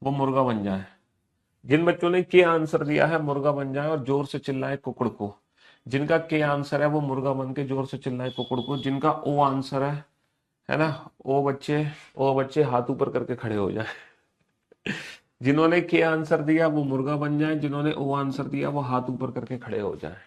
Speaker 1: वो मुर्गा बन जाए। जिन बच्चों ने के आंसर दिया है मुर्गा बन जाए और जोर से चिल्लाए कुकुड़ को। जिनका के आंसर है वो मुर्गा बन के जोर से चिल्लाए कुकुड़ को। जिनका ओ आंसर है ना, ओ बच्चे, ओ बच्चे हाथ ऊपर करके खड़े हो जाए। जिन्होंने के आंसर दिया वो मुर्गा बन जाए, जिन्होंने ओ आंसर दिया वो हाथ ऊपर करके खड़े हो जाए।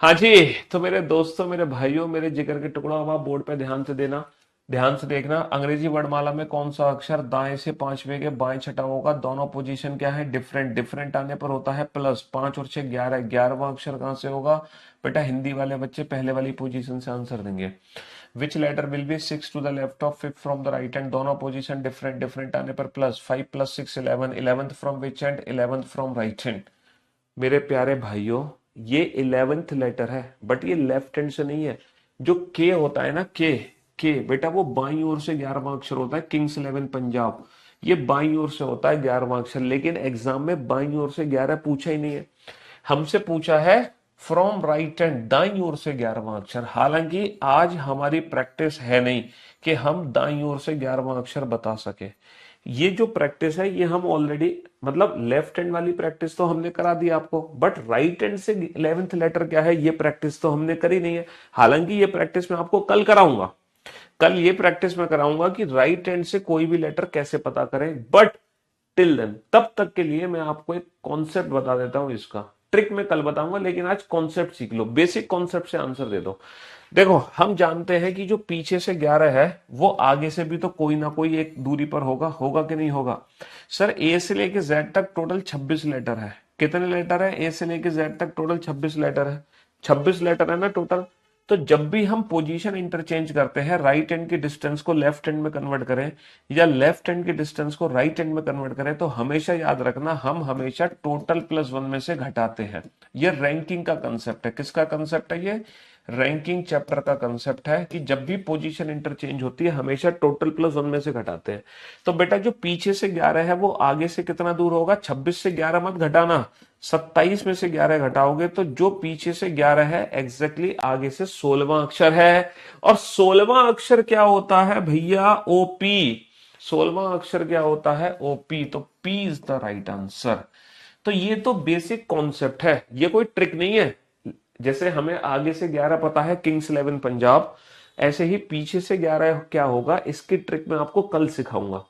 Speaker 1: हाँ जी। तो मेरे दोस्तों, मेरे भाइयों, मेरे जिगर के टुकड़ों, अब आप बोर्ड पे ध्यान से देना, ध्यान से देखना। अंग्रेजी वर्णमाला में कौन सा अक्षर दाएं से पांचवें के बाएं छठा होगा? दोनों पोजीशन क्या है? डिफरेंट। डिफरेंट आने पर होता है प्लस। 5 और 6 11। 11वां अक्षर कहाँ से होगा? बेटा हिंदी वाले बच्चे पहले वाली पोजीशन से आंसर देंगे। Which letter will be 6 to the left of 5th from the right hand? दोनों पोजीशन डिफरेंट। डिफरेंट आने पर plus. 5 + 6 11। 11th from which hand? 11th from right hand. मेरे प्यारे भाइयों, ये 11th लेटर है, बट ये लेफ्ट हैंड से नहीं है। जो के होता है ना, के बेटा वो बाईं ओर से 11वां अक्षर होता है। किंग्स 11 पंजाब, ये बाईं ओर से होता है 11वां अक्षर। लेकिन एग्जाम में बाईं ओर से 11 पूछा ही नहीं है, हमसे पूछा है फ्रॉम राइट हैंड, दाईं ओर से 11वां अक्षर। हालांकि आज हमारी प्रैक्टिस है नहीं कि हम दाईं ओर से 11वां अक्षर बता सके। ये जो प्रैक्टिस है ये हम ऑलरेडी, मतलब लेफ्ट हैंड वाली प्रैक्टिस तो हमने करा दी आपको, बट राइट हैंड से 11th लेटर क्या है ये प्रैक्टिस तो हमने करी नहीं है। हालांकि ये प्रैक्टिस मैं आपको कल कराऊंगा, कल ये प्रैक्टिस मैं कराऊंगा कि राइट हैंड से कोई भी लेटर कैसे पता करें। बट टिल देन, तब तक के लिए मैं आपको एक कॉन्सेप्ट बता देता हूं। इसका ट्रिक मैं कल बताऊंगा, लेकिन आज कॉन्सेप्ट सीख लो। बेसिक कॉन्सेप्ट से आंसर दे दो। देखो, हम जानते हैं कि जो पीछे से 11 है वो आगे से भी तो कोई ना कोई एक दूरी पर होगा। होगा कि नहीं होगा? सर ए से लेके जेड तक टोटल 26 लेटर है। कितने लेटर है? ए से लेके जेड तक टोटल 26 लेटर है। 26 लेटर है ना टोटल। तो जब भी हम पोजीशन इंटरचेंज करते हैं, राइट हैंड की डिस्टेंस को लेफ्ट हैंड में कन्वर्ट करें या लेफ्ट हैंड की डिस्टेंस को राइट हैंड में कन्वर्ट करें, तो हमेशा याद रखना हम हमेशा टोटल +1 में से घटाते हैं। ये रैंकिंग का कंसेप्ट है। किसका कंसेप्ट है ये? रैंकिंग चैप्टर का कंसेप्ट है कि जब भी पोजीशन इंटरचेंज होती है हमेशा टोटल +1 में से घटाते हैं। तो बेटा जो पीछे से 11 है वो आगे से कितना दूर होगा? 26 से 11 मत घटाना, 27 में से 11 घटाओगे तो जो पीछे से 11 है एग्जैक्टली आगे से 16वां अक्षर है। और 16वां अक्षर क्या होता है भैया? ओपी। 16वां अक्षर क्या होता है? ओपी। तो P is the right answer. तो ये तो बेसिक कॉन्सेप्ट है, ये कोई ट्रिक नहीं है। जैसे हमें आगे से 11 पता है किंग्स 11 पंजाब, ऐसे ही पीछे से 11 क्या होगा इसकी ट्रिक मैं आपको कल सिखाऊंगा,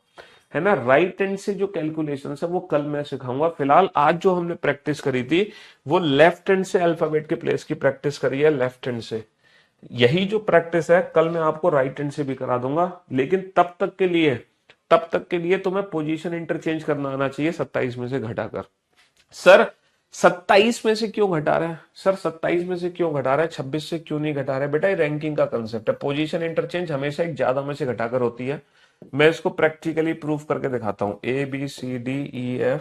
Speaker 1: है ना। राइट हैंड से जो कैलकुलेशन है वो कल मैं सिखाऊंगा। फिलहाल आज जो हमने प्रैक्टिस करी थी वो लेफ्ट हैंड से अल्फाबेट के प्लेस की प्रैक्टिस करी है, लेफ्ट हैंड से। यही जो प्रैक्टिस है कल मैं आपको राइट हैंड से भी करा दूंगा। लेकिन तब तक के लिए तुम्हें पोजीशन इंटरचेंज करना आना चाहिए 27 में से घटाकर। सर 27 में से क्यों घटा रहे हैं? सर 27 में से क्यों घटा रहे हैं? 26 से क्यों नहीं घटा रहे? बेटा ये रैंकिंग का कंसेप्ट है। पोजीशन इंटरचेंज हमेशा एक ज्यादा में से घटाकर होती है। मैं इसको प्रैक्टिकली प्रूफ करके दिखाता हूं। ABCDEF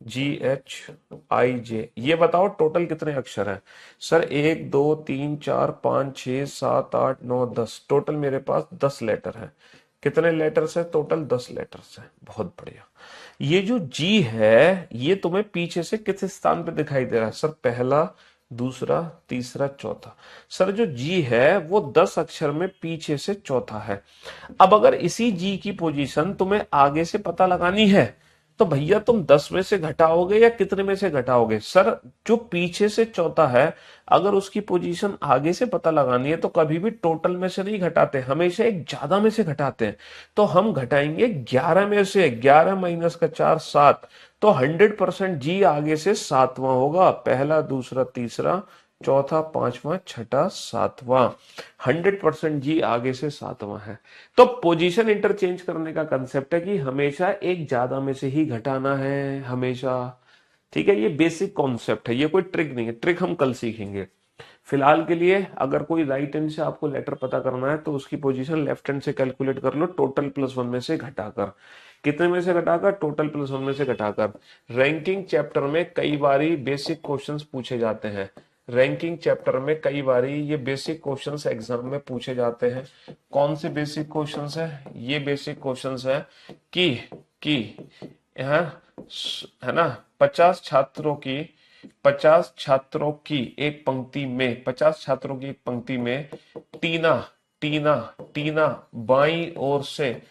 Speaker 1: GHIJ, ये बताओ टोटल कितने अक्षर हैं? सर 1 2 3 4 5 6 7 8 9 10, टोटल मेरे पास 10 लेटर है। कितने लेटर्स है? टोटल 10 लेटर्स है। बहुत बढ़िया। ये जो जी है ये तुम्हें पीछे से किस स्थान पे दिखाई दे रहा है? सर पहला, दूसरा, तीसरा, चौथा। सर जो जी है वो 10 अक्षर में पीछे से चौथा है। अब अगर इसी जी की पोजीशन तुम्हें आगे से पता लगानी है तो भैया तुम 10 में से घटाओगे या कितने में से घटाओगे? सर जो पीछे से चौथा है अगर उसकी पोजीशन आगे से पता लगानी है तो कभी भी टोटल में से नहीं घटाते, हमेशा एक ज्यादा में से घटाते हैं। तो हम घटाएंगे 11 में से। 11 - का 4 7। तो 100% जी आगे से सातवां होगा। पहला, दूसरा, तीसरा, चौथा, पांचवा, छठा, सातवां। 100% जी आगे से सातवां है। तो पोजीशन इंटरचेंज करने का कंसेप्ट है कि हमेशा एक ज्यादा में से ही घटाना है, हमेशा। ठीक है, ये बेसिक कॉन्सेप्ट है, ये कोई ट्रिक नहीं है। ट्रिक हम कल सीखेंगे। फिलहाल के लिए अगर कोई राइट हैंड से आपको लेटर पता करना है तो उसकी पोजीशन लेफ्ट हैंड से कैलकुलेट कर लो, टोटल +1 में से घटाकर। कितने में से घटाकर? टोटल +1 में से घटाकर। रैंकिंग चैप्टर में कई बारी बेसिक क्वेश्चंस पूछे जाते हैं। रैंकिंग चैप्टर में कई बारी ये बेसिक क्वेश्चंस एग्जाम में पूछे जाते हैं। कौन से बेसिक क्वेश्चंस है? ये बेसिक क्वेश्चंस है कि यहाँ, है ना, 50 छात्रों की एक पंक्ति में, 50 छात्रों की एक पंक्ति में टीना टीना टीना बाईं ओर से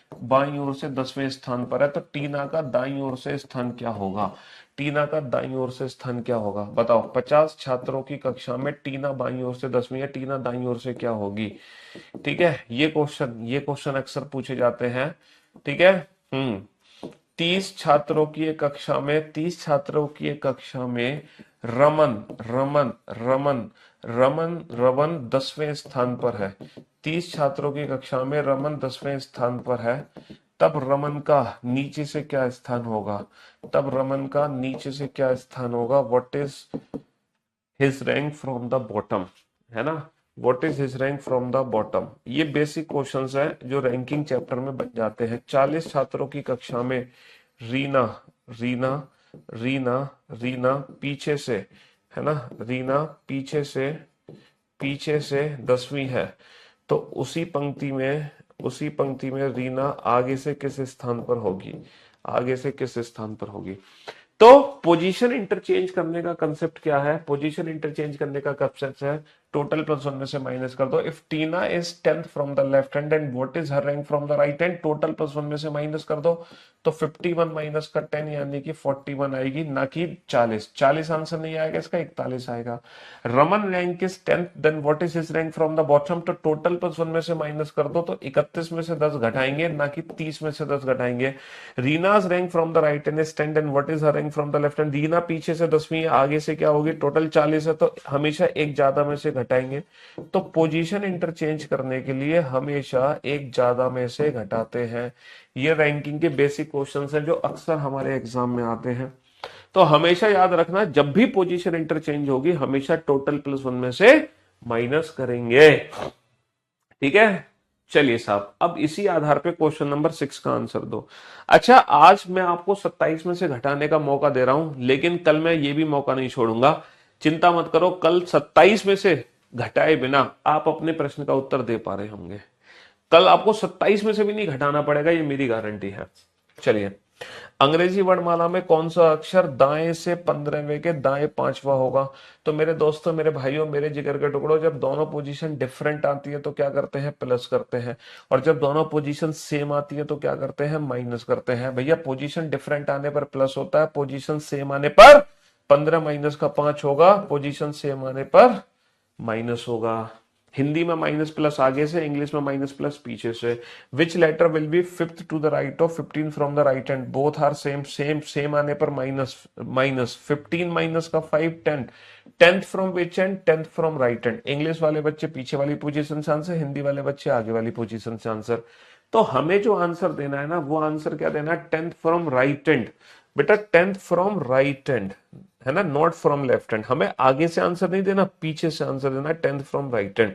Speaker 1: 10वें स्थान पर है। तो टीना का दाईं ओर से स्थान क्या होगा? टीना का दाईं ओर से स्थान क्या होगा? बताओ। 50 छात्रों की कक्षा में टीना बाईं ओर से 10वीं है, टीना दाईं ओर से क्या होगी? ठीक है, ये क्वेश्चन अक्सर पूछे जाते हैं। ठीक है। 30 छात्रों की एक कक्षा में 30 छात्रों की एक कक्षा में रमन रमन रमन रमन रमन 10वें स्थान पर है। 30 छात्रों की कक्षा में रमन 10वें स्थान पर है। तब रमन का नीचे से क्या स्थान होगा? तब रमन का नीचे से क्या स्थान होगा? What is his rank from the bottom, है ना? What is his rank from the bottom, ये बेसिक क्वेश्चंस है जो रैंकिंग चैप्टर में बन जाते हैं। 40 छात्रों की कक्षा में रीना रीना रीना रीना पीछे से, है ना, रीना पीछे से 10वीं है। तो उसी पंक्ति में रीना आगे से किस स्थान पर होगी? आगे से किस स्थान पर होगी? तो पोजीशन इंटरचेंज करने का कंसेप्ट क्या है? पोजीशन इंटरचेंज करने का कंसेप्ट है टोटल प्लस वन में से माइनस कर दो। If Tina is 10th from the left hand and what is her rank from the right hand, total plus one में से माइनस कर दो। तो 51 माइनस का 10 यानी कि 41 आएगी, ना कि 40। 40 आंसर नहीं आएगा इसका, 41 आएगा। Raman rank is 10th, then what is his rank from the bottom, तो टोटल प्लस वन में से माइनस कर दो। तो 31 में से 10 घटाएंगे, ना कि 30 में से 10 घटाएंगे। Reena's rank from the right hand is 10 and what is her rank from the left hand. Reena पीछे से 10वीं, आगे से क्या होगी? टोटल 40 है, तो हमेशा एक ज्यादा में से घटाएंगे। तो पोजीशन इंटरचेंज करने के लिए हमेशा एक ज्यादा में से घटाते हैं। ये रैंकिंग के बेसिक क्वेश्चंस हैं जो अक्सर हमारे एग्जाम में आते हैं। तो हमेशा याद रखना, जब भी पोजीशन इंटरचेंज होगी हमेशा टोटल प्लस वन में से माइनस करेंगे। ठीक है, चलिए साहब, अब इसी आधार पे क्वेश्चन नंबर 6 का आंसर दो। अच्छा, आज मैं आपको 27 में से घटाने का मौका दे रहा हूं, लेकिन कल मैं ये भी मौका नहीं छोड़ूंगा। चिंता मत करो, कल 27 में से घटाए बिना आप अपने प्रश्न का उत्तर दे पा रहे होंगे। कल आपको 27 में से भी नहीं घटाना पड़ेगा, ये मेरी गारंटी है। चलिए, अंग्रेजी वर्णमाला में कौन सा अक्षर दाएं से 15वें के दाएं पांचवा होगा? तो मेरे दोस्तों, मेरे भाइयों, मेरे जिगर के टुकड़ों, जब दोनों पोजीशन डिफरेंट आती है तो क्या करते हैं? प्लस करते हैं। और जब दोनों पोजीशन सेम आती है तो क्या करते हैं? माइनस करते हैं। भैया, पोजीशन डिफरेंट आने पर प्लस होता है, पोजीशन सेम आने पर 15 माइनस का 5 होगा, पोजीशन सेम आने पर माइनस होगा। हिंदी में माइनस प्लस आगे से, इंग्लिश में माइनस प्लस पीछे से। Which letter will be fifth to the right of 15 from the right hand? Both are same, same आने पर माइनस माइनस। 15 माइनस का 5 10। 10th from which hand? 10th from right hand. English वाले बच्चे पीछे वाली position से आंसर, हिंदी वाले बच्चे आगे वाली पोजीशन से आंसर। तो हमें जो आंसर देना है ना, वो आंसर क्या देना है? 10th from right hand. बेटा, 10th फ्रॉम राइट हैंड, है ना, नॉट फ्रॉम लेफ्ट हैंड। हमें आगे से आंसर नहीं देना, पीछे से आंसर देना है, 10th फ्रॉम राइट हैंड।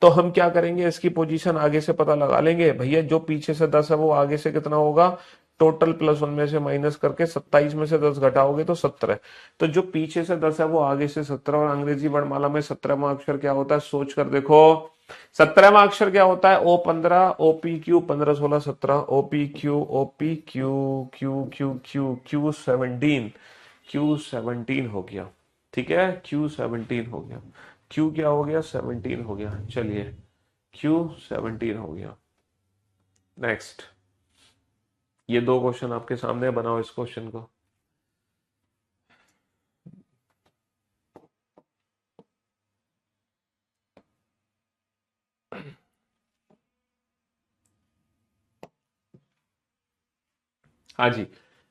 Speaker 1: तो हम क्या करेंगे? इसकी पोजीशन आगे से पता लगा लेंगे। भैया, जो पीछे से 10 है वो आगे से कितना होगा? टोटल प्लस वन में से माइनस करके 27 में से 10 घटाओगे तो 17। तो जो पीछे से 10 है वो आगे से 17। और अंग्रेजी वर्णमाला में 17वां अक्षर क्या होता है? सोच कर देखो, 17वां अक्षर क्या होता है? O15, OPQ 15 16 17, OPQ Q17, Q17 हो गया। ठीक है, Q17 हो गया। Q क्या हो गया? 17 हो गया। चलिए, Q17 हो गया। नेक्स्ट, ये दो क्वेश्चन आपके सामने, बनाओ इस क्वेश्चन को। हाँ जी,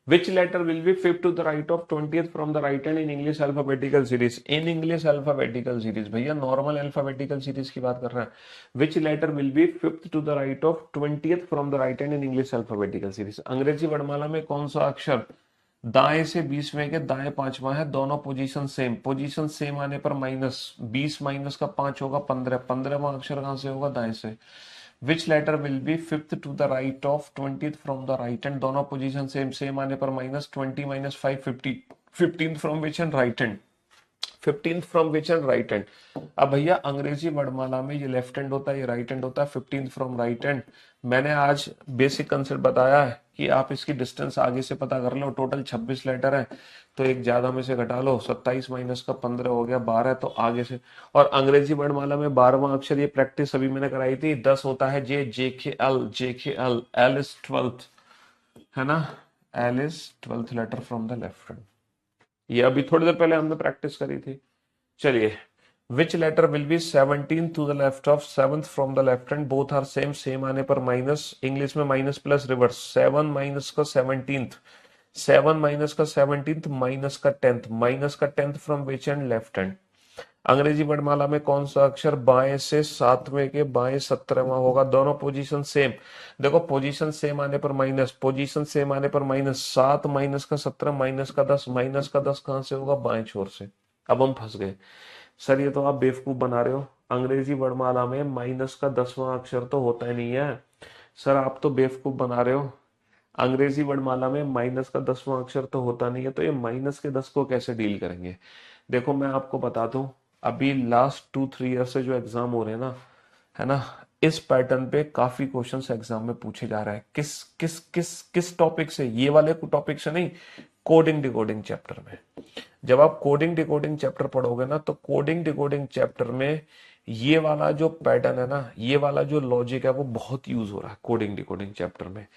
Speaker 1: which letter will be fifth to the right of 20th from the right hand in English alphabetical series? In English alphabetical series, भैया नॉर्मल अल्फाबेटिकल सीरीज की बात कर रहे हैं। Which letter will be fifth to the right of 20th from the right hand in English alphabetical series? अंग्रेजी वर्णमाला में कौन सा अक्षर दाएं से 20वें के दाएं पांचवा है? दोनों पोजीशन सेम, पोजीशन सेम आने पर माइनस 20 माइनस का 5 होगा 15। 15वां अक्षर कहां से होगा? दाएं से। Which letter will be fifth to the right of 20th from the right hand? दोनों पोजीशन सेम, सेम आने पर minus 20 minus 5 50। 15th from which hand? Right hand. 15th from which hand? Right hand. अब भैया, अंग्रेजी वर्णमाला में ये left hand होता है, ये राइट हैंड होता है। 15th फ्रॉम राइट हैंड, मैंने आज बेसिक कंसेप्ट बताया है कि आप इसकी डिस्टेंस आगे से पता कर लो। टोटल 26 लेटर है, तो एक ज्यादा में से घटा लो। 27 माइनस का 15 हो गया 12, तो आगे से। और अंग्रेजी वर्णमाला में 12वां अक्षर, ये प्रैक्टिस अभी मैंने कराई थी, 10 होता है जे, जे के एल, एल इज 12th, है ना, L is 12th letter from the left hand. ये अभी थोड़ी देर पहले हमने प्रैक्टिस करी थी। चलिए, which letter will be 17 to the left of 7th from the left hand, both are same, same आने पर माइनस, इंग्लिश में माइनस प्लस रिवर्स, 7 माइनस का 17th, 7 माइनस का 17th माइनस का 10th, माइनस का 10th from which end left hand. अंग्रेजी वर्णमाला में कौन सा अक्षर बाएं से सातवें के बाएं 17वां होगा, दोनों पोजीशन सेम। देखो पोजीशन सेम आने पर माइनस, पोजीशन सेम आने पर माइनस, 7 माइनस का 17 माइनस का 10, माइनस का 10 कहां से होगा, बाएं छोर से। अब हम फंस गए। सर ये तो आप बेवकूफ बना रहे हो, अंग्रेजी वर्णमाला में माइनस का 10वां अक्षर तो होता ही नहीं है। सर आप तो बेवकूफ बना रहे हो, अंग्रेजी वर्णमाला में माइनस का 10वां अक्षर तो होता नहीं है, तो ये माइनस के 10 को कैसे डील करेंगे। देखो मैं आपको बता दूं, अभी लास्ट 2-3 ईयर से जो एग्जाम हो रहे हैं ना, है ना, इस पैटर्न पे काफी क्वेश्चंस एग्जाम में पूछे जा रहा है। किस किस किस किस टॉपिक से, ये वाले टॉपिक से नहीं, कोडिंग डिकोडिंग चैप्टर में। जब आप कोडिंग डिकोडिंग चैप्टर पढ़ोगे ना, तो कोडिंग डिकोडिंग चैप्टर में ये वाला जो पैटर्न है ना, ये वाला जो लॉजिक है वो बहुत यूज हो रहा है कोडिंग डिकोडिंग चैप्टर में,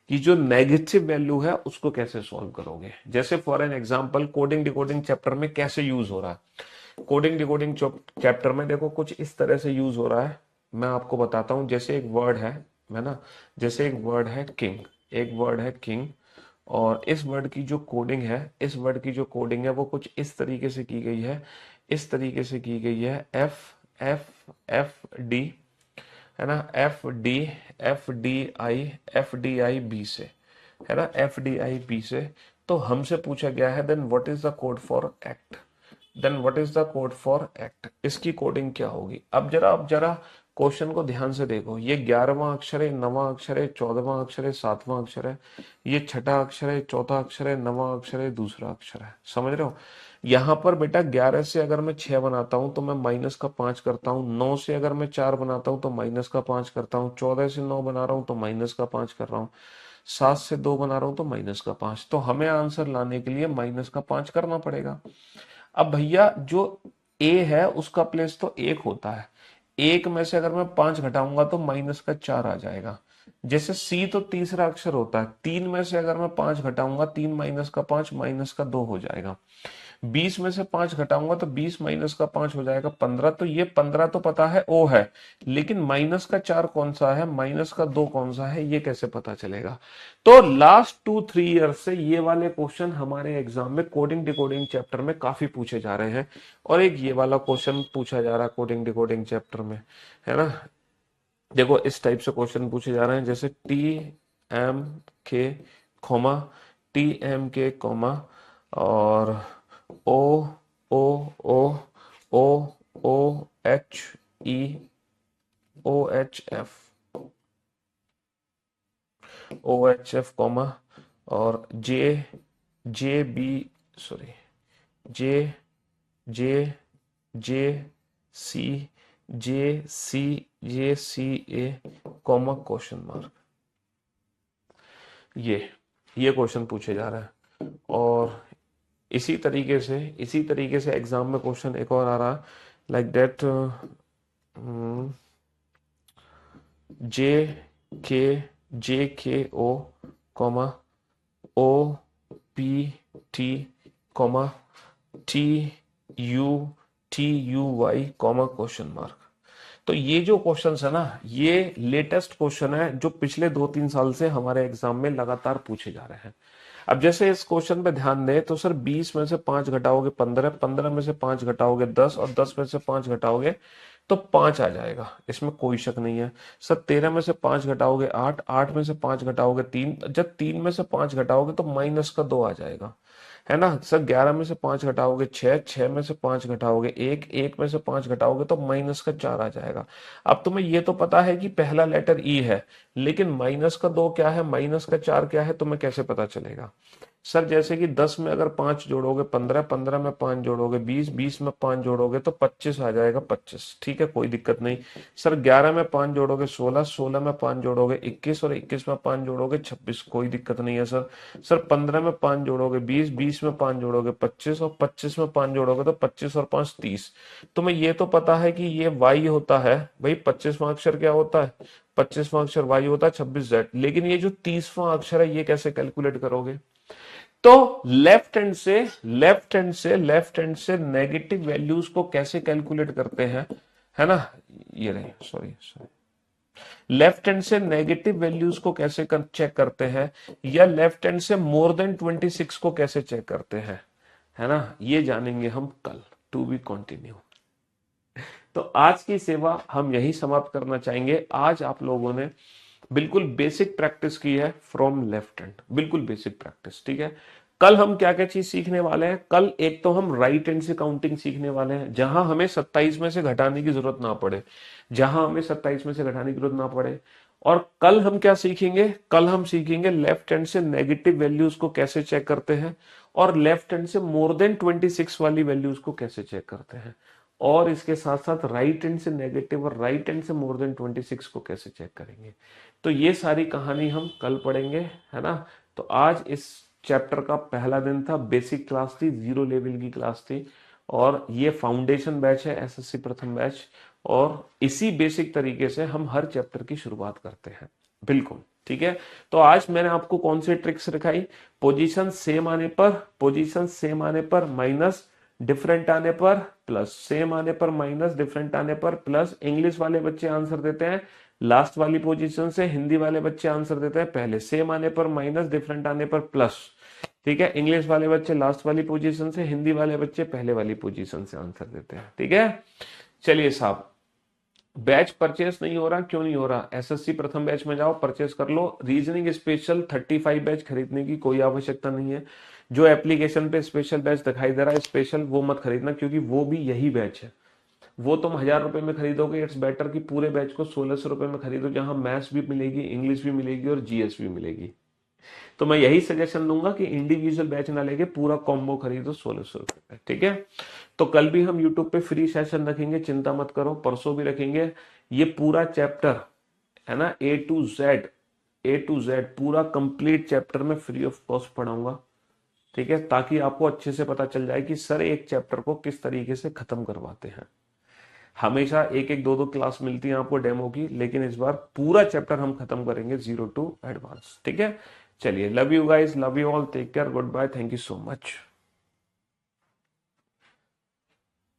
Speaker 1: कि जो नेगेटिव वैल्यू है उसको कैसे सॉल्व करोगे। जैसे for an example coding decoding chapter में कैसे यूज हो रहा है, कोडिंग डिकोडिंग चैप्टर में देखो कुछ इस तरह से यूज हो रहा है, मैं आपको बताता हूं। जैसे एक वर्ड है ना, जैसे एक वर्ड है किंग, एक वर्ड है किंग, और इस वर्ड की जो कोडिंग है, इस वर्ड की जो कोडिंग है वो कुछ इस तरीके से की गई है, इस तरीके से की गई है, एफ एफ एफ डी, है ना, एफ डी आई बी से, है ना, एफ डी आई बी से। तो हमसे पूछा गया है then what is the code for act, then what is the code for act, इसकी कोडिंग क्या होगी। अब जरा क्वेश्चन को ध्यान से देखो, ये 11वां अक्षर है, 9वां अक्षर है, 14वां अक्षर है, 7वां अक्षर है, ये छठा अक्षर है, चौथा अक्षर है, 9वां अक्षर है, दूसरा अक्षर है, समझ रहे हो। यहाँ पर बेटा 11 से अगर मैं 6 बनाता हूं तो मैं माइनस का 5 करता हूँ, 9 से अगर मैं 4 बनाता हूँ तो माइनस का 5 करता हूँ, 14 से 9 बना रहा हूँ तो माइनस का 5 कर रहा हूँ, 7 से 2 बना रहा हूँ तो माइनस का 5। तो हमें आंसर लाने के लिए माइनस का 5 करना पड़ेगा। अब भैया जो ए है उसका प्लेस तो 1 होता है, 1 में से अगर मैं 5 घटाऊंगा तो माइनस का 4 आ जाएगा। जैसे सी तो तीसरा अक्षर होता है, 3 में से अगर मैं 5 घटाऊंगा, 3 माइनस का 5 माइनस का 2 हो जाएगा। 20 में से 5 घटाऊंगा तो 20 माइनस का 5 हो जाएगा 15। तो ये 15 तो पता है ओ है, लेकिन माइनस का 4 कौन सा है, माइनस का 2 कौन सा है, ये कैसे पता चलेगा। तो लास्ट 2-3 ईयर से ये वाले क्वेश्चन हमारे एग्जाम में कोडिंग डिकोडिंग चैप्टर में काफी पूछे जा रहे हैं, और एक ये वाला क्वेश्चन पूछा जा रहा है कोडिंग डिकोडिंग चैप्टर में, है ना। देखो इस टाइप से क्वेश्चन पूछे जा रहे हैं, जैसे एम के कॉमा कॉमा और O O O O O H E O H F comma और J J B sorry J J J C J C A comma question mark, ये क्वेश्चन पूछे जा रहा है। और इसी तरीके से एग्जाम में क्वेश्चन एक और आ रहा है, like that J K O comma O P T comma T U Y comma question mark. तो ये जो क्वेश्चन है ना, ये लेटेस्ट क्वेश्चन है जो पिछले 2-3 साल से हमारे एग्जाम में लगातार पूछे जा रहे हैं। अब जैसे इस क्वेश्चन पे ध्यान दें तो सर 20 में से 5 घटाओगे 15, 15 में से 5 घटाओगे 10, और 10 में से 5 घटाओगे तो 5 आ जाएगा, इसमें कोई शक नहीं है। सर 13 में से 5 घटाओगे 8, 8 में से 5 घटाओगे 3, जब 3 में से 5 घटाओगे तो माइनस का 2 आ जाएगा, है ना। सर 11 में से 5 घटाओगे 6, 6 में से 5 घटाओगे 1, 1 में से 5 घटाओगे तो माइनस का 4 आ जाएगा। अब तुम्हें ये तो पता है कि पहला लेटर ई है, लेकिन माइनस का 2 क्या है, माइनस का 4 क्या है, तुम्हें कैसे पता चलेगा। सर जैसे कि 10 में अगर 5 जोड़ोगे 15, 15 में 5 जोड़ोगे 20, 20 में 5 जोड़ोगे तो 25 आ जाएगा 25, ठीक है कोई दिक्कत नहीं। सर 11 में 5 जोड़ोगे 16, 16 में 5 जोड़ोगे 21, और 21 में 5 जोड़ोगे 26, कोई दिक्कत नहीं है सर। सर 15 में 5 जोड़ोगे 20, 20 में 5 जोड़ोगे 25, और 25 में 5 जोड़ोगे तो 25 और 5 30। तुम्हें ये तो पता है कि ये वाई होता है भाई, 25वां अक्षर क्या होता है, 25वां अक्षर वाई होता है, 26 जेड। लेकिन ये जो 30वां अक्षर है ये कैसे कैलकुलेट करोगे। तो लेफ्ट हैंड से नेगेटिव वैल्यूज को कैसे कैलकुलेट करते हैं, है ना, ये रही, सॉरी लेफ्ट हैंड से नेगेटिव वैल्यूज को कैसे चेक करते हैं, या लेफ्ट हैंड से मोर देन 26 को कैसे चेक करते हैं, है ना, ये जानेंगे हम कल। To be continue. तो आज की सेवा हम यही समाप्त करना चाहेंगे। आज आप लोगों ने बिल्कुल बेसिक प्रैक्टिस की है फ्रॉम लेफ्ट हैंड, बिल्कुल बेसिक प्रैक्टिस, ठीक है। कल हम क्या क्या चीज सीखने वाले हैं, कल एक तो हम राइट हैंड से काउंटिंग सीखने वाले हैं, जहां हमें 27 में से घटाने की जरूरत ना पड़े, जहां हमें 27 में से घटाने की जरूरत ना पड़े। और कल हम क्या सीखेंगे, कल हम सीखेंगे लेफ्ट हैंड से नेगेटिव वैल्यूज को कैसे चेक करते हैं, और लेफ्ट हैंड से मोर देन 26 वाली वैल्यूज को कैसे चेक करते हैं, और इसके साथ साथ राइट हैंड से नेगेटिव और राइट हैंड से मोर देन 26 को कैसे चेक करेंगे। तो ये सारी कहानी हम कल पढ़ेंगे, है ना। तो आज इस चैप्टर का पहला दिन था, बेसिक क्लास थी, 0 लेवल की क्लास थी, और ये फाउंडेशन बैच है, एसएससी प्रथम बैच। और इसी बेसिक तरीके से हम हर चैप्टर की शुरुआत करते हैं, बिल्कुल ठीक है। तो आज मैंने आपको कौन सी ट्रिक्स दिखाई, पोजीशन सेम आने पर, पोजीशन सेम आने पर माइनस, डिफरेंट आने पर प्लस, सेम आने पर माइनस, डिफरेंट आने पर प्लस। इंग्लिश वाले बच्चे आंसर देते हैं लास्ट वाली पोजीशन से, हिंदी वाले बच्चे आंसर देते हैं पहले, सेम आने पर माइनस, डिफरेंट आने पर प्लस, ठीक है। इंग्लिश वाले बच्चे लास्ट वाली पोजीशन से, हिंदी वाले बच्चे पहले वाली पोजीशन से आंसर देते हैं, ठीक है। चलिए साहब, बैच परचेस नहीं हो रहा, क्यों नहीं हो रहा, एसएससी प्रथम बैच में जाओ, परचेस कर लो। रीजनिंग स्पेशल 35 बैच खरीदने की कोई आवश्यकता नहीं है। जो एप्लीकेशन पे स्पेशल बैच दिखाई दे रहा है स्पेशल, वो मत खरीदना, क्योंकि वो भी यही बैच है। वो तुम 1000 रुपए में खरीदोगे, इट्स बेटर कि पूरे बैच को 1600 रुपए में खरीदो, जहां मैथ्स भी मिलेगी, इंग्लिश भी मिलेगी और जीएस भी मिलेगी। तो मैं यही सजेशन दूंगा कि इंडिविजुअल बैच ना लेके पूरा कॉम्बो खरीदो 1600 रुपए, ठीक है। तो कल भी हम यूट्यूब पे फ्री सेशन रखेंगे, चिंता मत करो, परसों भी रखेंगे। ये पूरा चैप्टर है ना, ए टू जेड पूरा कंप्लीट चैप्टर में फ्री ऑफ कॉस्ट पढ़ाऊंगा, ठीक है, ताकि आपको अच्छे से पता चल जाए कि सर एक चैप्टर को किस तरीके से खत्म करवाते हैं। हमेशा एक एक दो दो क्लास मिलती है आपको डेमो की, लेकिन इस बार पूरा चैप्टर हम खत्म करेंगे 0 to एडवांस, ठीक है। चलिए, love you guys, love you all, take care, good bye, thank you so much.